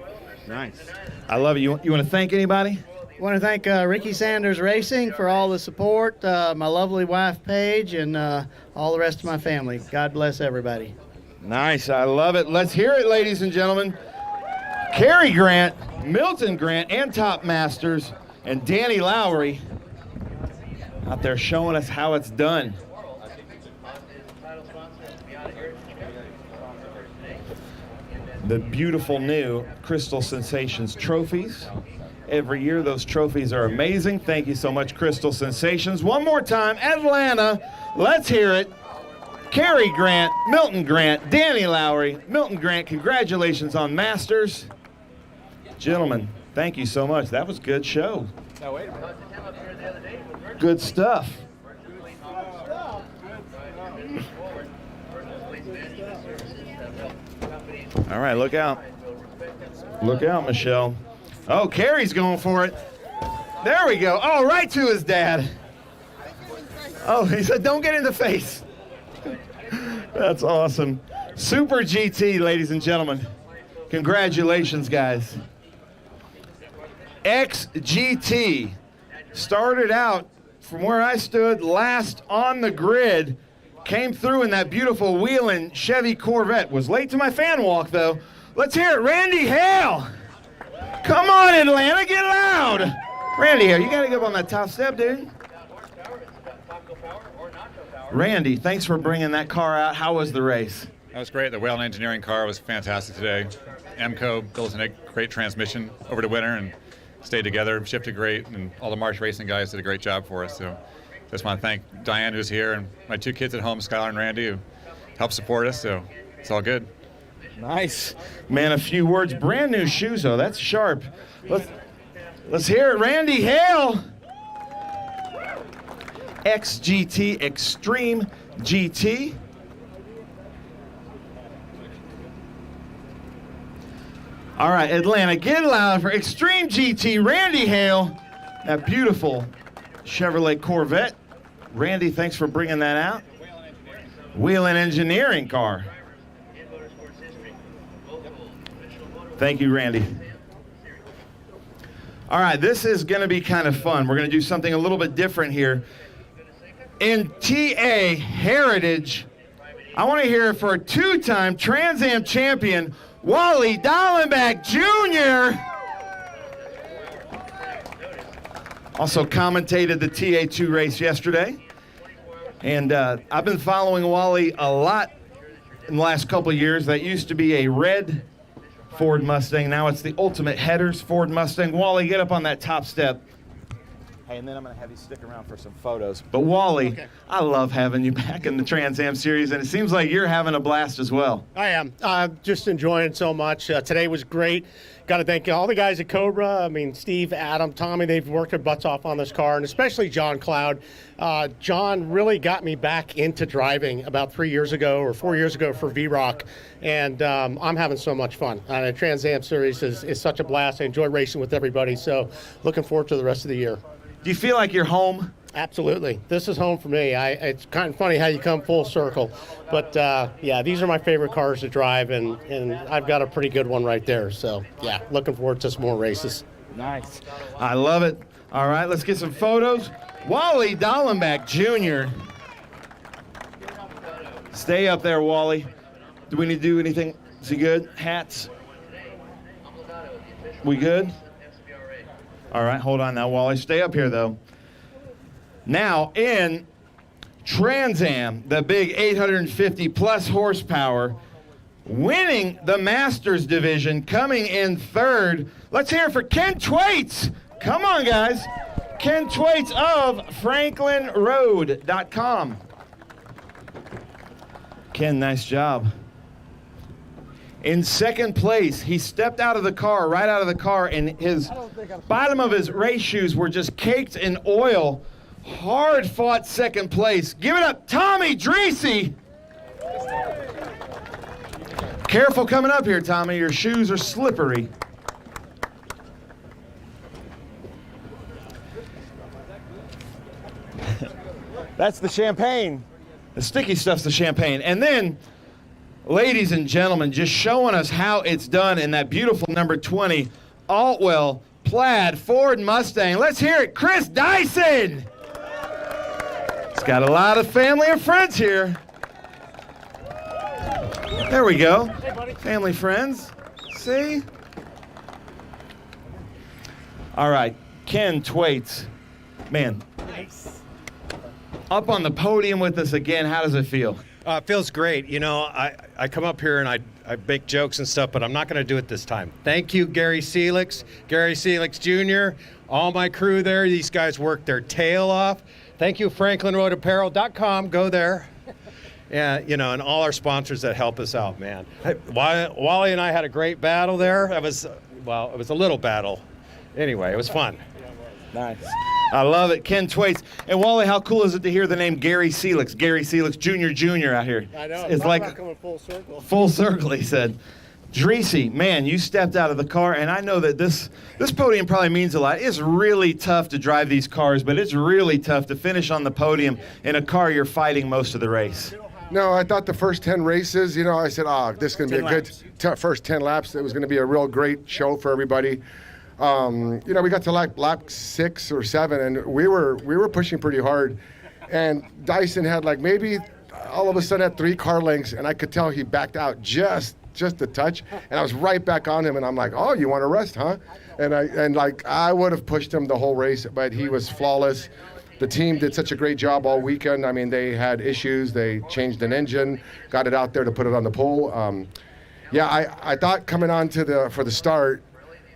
Nice. I love it. You want to thank anybody? I want to thank Ricky Sanders Racing for all the support, my lovely wife Paige, and all the rest of my family. God bless everybody. Nice. I love it. Let's hear it, ladies and gentlemen. Cary Grant, Milton Grant, and Top Masters, and Danny Lowry out there showing us how it's done. The beautiful new Crystal Sensations trophies. Every year those trophies are amazing. Thank you so much, Crystal Sensations. One more time, Atlanta, let's hear it. Cary Grant, Milton Grant, Danny Lowry. Milton Grant, congratulations on Masters. Gentlemen, thank you so much. That was a good show. Good stuff. All right, look out. Look out, Michelle. Oh, Cary's going for it. There we go. Oh, right to his dad. Oh, he said, don't get in the face. That's awesome. Super GT, ladies and gentlemen. Congratulations, guys. XGT started out from where I stood last on the grid, came through in that beautiful wheeling Chevy Corvette. Was late to my fan walk, though. Let's hear it, Randy Hale. Come on, Atlanta, get loud. Randy Hale, you got to go up on that top step, dude. Randy, thanks for bringing that car out. How was the race? That was great. The Whalen Engineering car was fantastic today. AMCO built a great transmission over the winter and stayed together, shifted great, and all the Marsh Racing guys did a great job for us. So just want to thank Diane, who's here, and my two kids at home, Skylar and Randy, who helped support us. So it's all good. Nice. Man, a few words. Brand new shoes, though. That's sharp. Let's hear it. Randy Hale. XGT Extreme GT. All right, Atlanta, get loud for Extreme GT, Randy Hale. That beautiful Chevrolet Corvette. Randy, thanks for bringing that out. Whelen Engineering car. Thank you, Randy. All right, this is going to be kind of fun. We're going to do something a little bit different here. In TA Heritage, I want to hear it for a two-time Trans Am champion, Wally Dollenbach Jr. Also commentated the TA2 race yesterday. And I've been following Wally a lot in the last couple of years. That used to be a red Ford Mustang. Now it's the Ultimate Headers Ford Mustang. Wally, get up on that top step. Hey, and then I'm going to have you stick around for some photos. But Wally, I love having you back in the Trans Am Series, and it seems like you're having a blast as well. I am. Just enjoying it so much. Today was great. Got to thank all the guys at Cobra. I mean, Steve, Adam, Tommy, they've worked their butts off on this car, and especially John Cloud. John really got me back into driving about 3 years ago or 4 years ago for V-Rock, and I'm having so much fun. The Trans Am Series is such a blast. I enjoy racing with everybody, so looking forward to the rest of the year. Do you feel like you're home? Absolutely. This is home for me. It's kind of funny how you come full circle. But, yeah, these are my favorite cars to drive, and I've got a pretty good one right there. So, yeah, looking forward to some more races. Nice. I love it. All right, let's get some photos. Wally Dollenbach Jr. Stay up there, Wally. Do we need to do anything? Is he good? Hats? We good? All right, hold on now, Wally. Stay up here, though. Now, in Trans Am, the big 850-plus horsepower, winning the Masters division, coming in third. Let's hear it for Ken Twaits. Come on, guys. Ken Twaits of FranklinRoad.com. Ken, nice job. In second place, he stepped out of the car, right out of the car, and his bottom of his race shoes were just caked in oil. Hard fought second place. Give it up, Tommy Dreesy. Careful coming up here, Tommy. Your shoes are slippery. That's the champagne. The sticky stuff's the champagne. And then, ladies and gentlemen, just showing us how it's done in that beautiful number 20 Altwell Plaid Ford Mustang. Let's hear it, Chris Dyson. It's got a lot of family and friends here. There we go. Hey, buddy. Family, friends. See? All right, Ken Twaits. Man. Nice. Up on the podium with us again. How does it feel? It feels great. You know, I come up here and I make jokes and stuff, but I'm not going to do it this time. Thank you, Gary Seelix Jr., all my crew there. These guys worked their tail off. Thank you, FranklinRoadApparel.com. Go there. Yeah, you know, and all our sponsors that help us out, man. Wally and I had a great battle there. It was a little battle. Anyway, it was fun. Nice. I love it. Ken Twaits. And Wally, how cool is it to hear the name Gary Seelix Jr. out here? I know. It's like coming full circle. Full circle, he said. Dreesy, man, you stepped out of the car, and I know that this podium probably means a lot. It's really tough to drive these cars, but it's really tough to finish on the podium in a car you're fighting most of the race. No, I thought the first 10 races, you know, I said, this is going to be a good first 10 laps. It was going to be a real great show for everybody. You know, we got to like lap 6 or 7, and we were pushing pretty hard. And Dyson had like maybe all of a sudden at 3 car lengths, and I could tell he backed out just a touch. And I was right back on him, and I'm like, oh, you want to rest, huh? And I would have pushed him the whole race, but he was flawless. The team did such a great job all weekend. I mean, they had issues. They changed an engine, got it out there to put it on the pole. Yeah, I thought coming on for the start,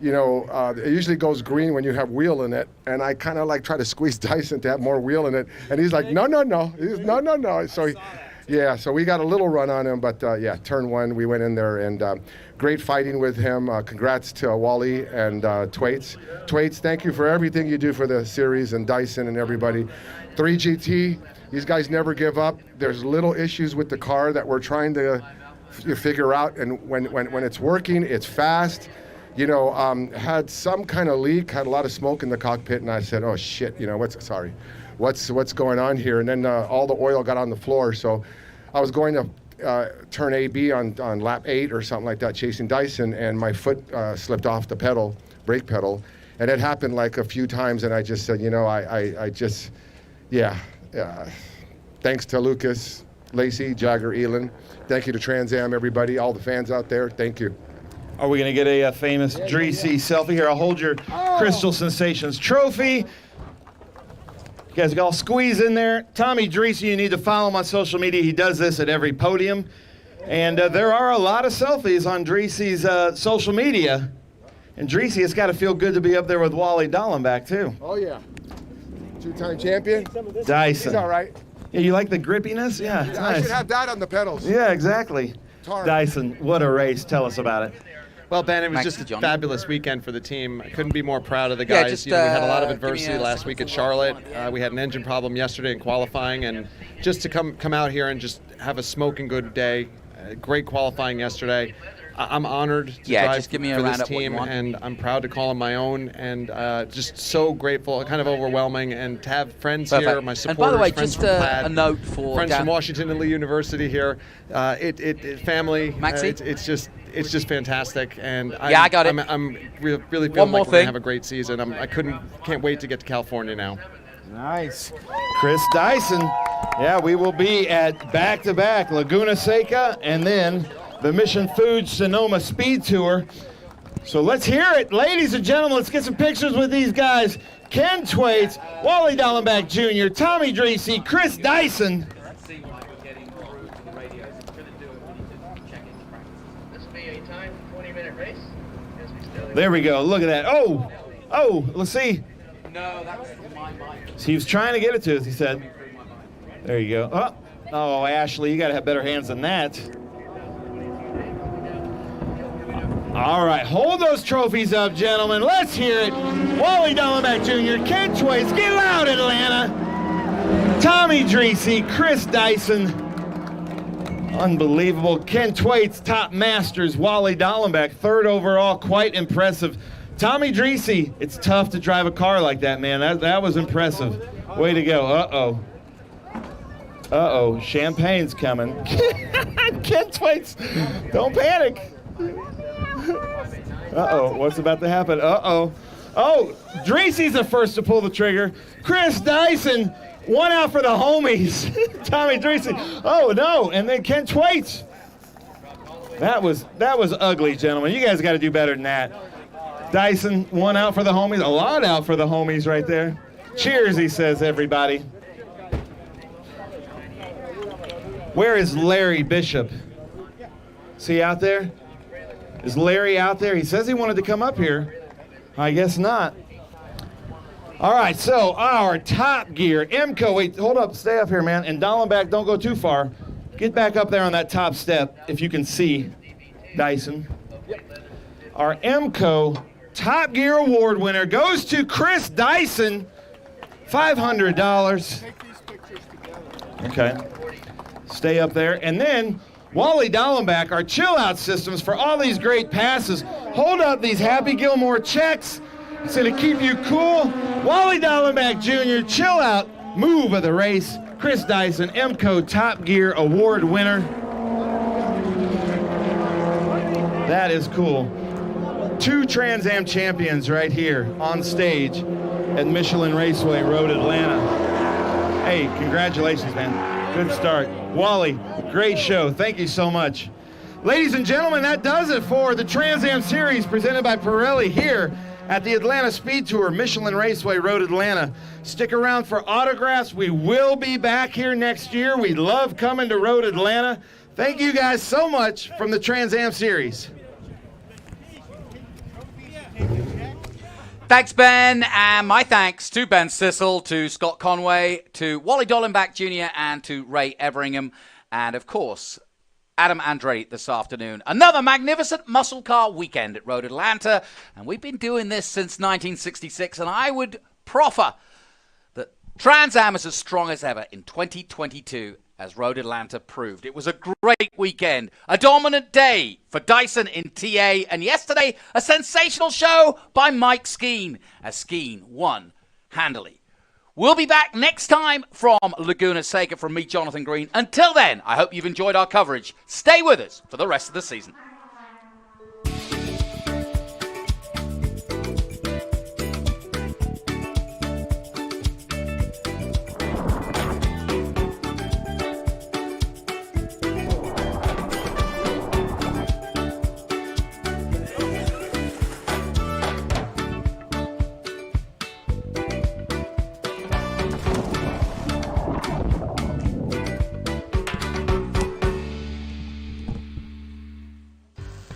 you know, it usually goes green when you have wheel in it, and I kind of like try to squeeze Dyson to have more wheel in it, and he's like, no. He's no. So, so we got a little run on him, but yeah, turn 1, we went in there, and great fighting with him. Congrats to Wally and Twaits. Twaits, thank you for everything you do for the series, and Dyson and everybody. 3GT, these guys never give up. There's little issues with the car that we're trying to figure out, and when it's working, it's fast. You know, had some kind of leak, had a lot of smoke in the cockpit, and I said, oh shit, you know, what's going on here? And then all the oil got on the floor, so I was going to turn AB on lap 8 or something like that, chasing Dyson, and my foot slipped off the brake pedal, and it happened like a few times, and I just said, you know, thanks to Lucas, Lacey, Jagger, Elin. Thank you to Trans Am, everybody, all the fans out there. Thank you. Are we going to get a famous Dreesy selfie here? I'll hold your Crystal Sensations trophy. You guys all squeeze in there. Tommy Dreesy, you need to follow him on social media. He does this at every podium. And there are a lot of selfies on Dreesy's social media. And Dreesy, it's got to feel good to be up there with Wally Dollenbach, too. Oh, yeah. Two-time champion. Dyson. He's all right. Yeah, you like the grippiness? Yeah, it's I nice. should have that on the pedals. Yeah, exactly. Tar. Dyson, what a race. Tell us about it. Well, Ben, it was Max just a Johnny. fabulous weekend for the team. I couldn't be more proud of the Yeah, guys. just, we had a lot of give me adversity a last week at Charlotte. We had an engine problem yesterday in qualifying, and just to come out here and just have a smoking good day. Great qualifying yesterday. I'm honored to drive just give me a for this roundup what you team, want. and I'm proud to call them my own, and just so grateful, kind of overwhelming, and to have friends here, Perfect. my And supporters, by the way, friends just from Plaid, a note for friends Dan. from Washington and Lee University here, family. Maxie? It's just fantastic, and I got it. I'm really feeling One more like we're gonna thing. have a great season. Can't wait to get to California now. Nice. Chris Dyson. Yeah, we will be at back-to-back Laguna Seca and then the Mission Foods Sonoma Speed Tour. So let's hear it. Ladies and gentlemen, let's get some pictures with these guys. Ken Twaits, Wally Dollenbach Jr., Tommy Dreesy, Chris Dyson. There we go. Look at that. Oh, let's see. No, that's my mic. He was trying to get it to us, he said. There you go. Oh, Ashley, you got to have better hands than that. All right, hold those trophies up, gentlemen. Let's hear it. Wally Dollenbach Jr., Ken Twaits, get loud, Atlanta. Tommy Dreesy, Chris Dyson. Unbelievable. Ken Twaits, top masters. Wally Dollenbach, third overall. Quite impressive. Tommy Dreesy, it's tough to drive a car like that, man. That was impressive. Way to go. Uh-oh. Champagne's coming. Ken Twaits, don't panic. Uh-oh, what's about to happen? Uh-oh. Oh, Dreesy's the first to pull the trigger. Chris Dyson, one out for the homies. Tommy Dreesy. Oh, no, and then Ken Twaits. That was ugly, gentlemen. You guys got to do better than that. Dyson, one out for the homies. A lot out for the homies right there. Cheers, he says, everybody. Where is Larry Bishop? Is he out there? Is Larry out there? He says he wanted to come up here. I guess not. All right, so our Top Gear, MCO, wait, hold up, stay up here, man. And Dollenbach, don't go too far. Get back up there on that top step, if you can see, Dyson. Our MCO Top Gear Award winner goes to Chris Dyson, $500. Okay, stay up there. And then Wally Dollenbach, our chill out systems for all these great passes. Hold up these Happy Gilmore checks. It's gonna keep you cool. Wally Dollenbach Jr., chill out, move of the race. Chris Dyson, MCO Top Gear Award winner. That is cool. 2 Trans Am champions right here on stage at Michelin Raceway Road Atlanta. Hey, congratulations, man. Good start. Wally, great show. Thank you so much. Ladies and gentlemen, that does it for the Trans Am Series presented by Pirelli here at the Atlanta SpeedTour, Michelin Raceway Road Atlanta. Stick around for autographs. We will be back here next year. We love coming to Road Atlanta. Thank you guys so much from the Trans Am Series. Thanks, Ben, and my thanks to Ben Sissel, to Scott Conway, to Wally Dollenbach Jr., and to Ray Everingham, and of course, Adam Andre this afternoon. Another magnificent muscle car weekend at Road Atlanta, and we've been doing this since 1966, and I would proffer that Trans Am is as strong as ever in 2022, as Road Atlanta proved. It was a great weekend, a dominant day for Dyson in TA, and yesterday, a sensational show by Mike Skeen, as Skeen won handily. We'll be back next time from Laguna Seca from me, Jonathan Green. Until then, I hope you've enjoyed our coverage. Stay with us for the rest of the season.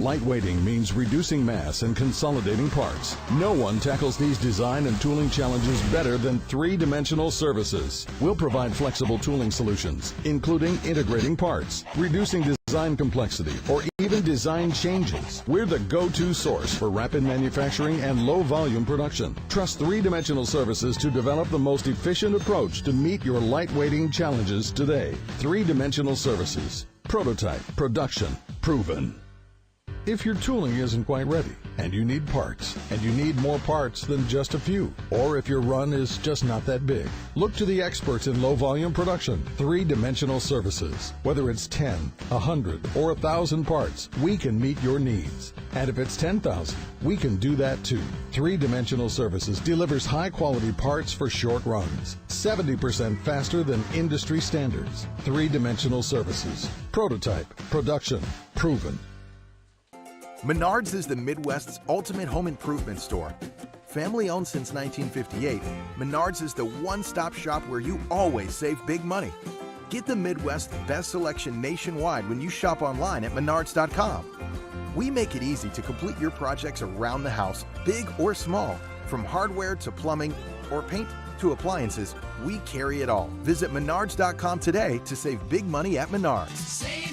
Lightweighting means reducing mass and consolidating parts. No one tackles these design and tooling challenges better than 3-Dimensional Services. We'll provide flexible tooling solutions, including integrating parts, reducing design complexity, or even design changes. We're the go-to source for rapid manufacturing and low-volume production. Trust 3-Dimensional Services to develop the most efficient approach to meet your lightweighting challenges today. 3-Dimensional Services. Prototype, production, proven. If your tooling isn't quite ready, and you need parts, and you need more parts than just a few, or if your run is just not that big, look to the experts in low-volume production, 3-Dimensional Services. Whether it's 10, 100, or 1,000 parts, we can meet your needs. And if it's 10,000, we can do that too. 3-Dimensional Services delivers high-quality parts for short runs, 70% faster than industry standards. 3-Dimensional Services. Prototype, production, proven. Menards is the Midwest's ultimate home improvement store. Family owned since 1958, Menards is the one-stop shop where you always save big money. Get the Midwest's best selection nationwide when you shop online at Menards.com. We make it easy to complete your projects around the house, big or small. From hardware to plumbing or paint to appliances, we carry it all. Visit Menards.com today to save big money at Menards.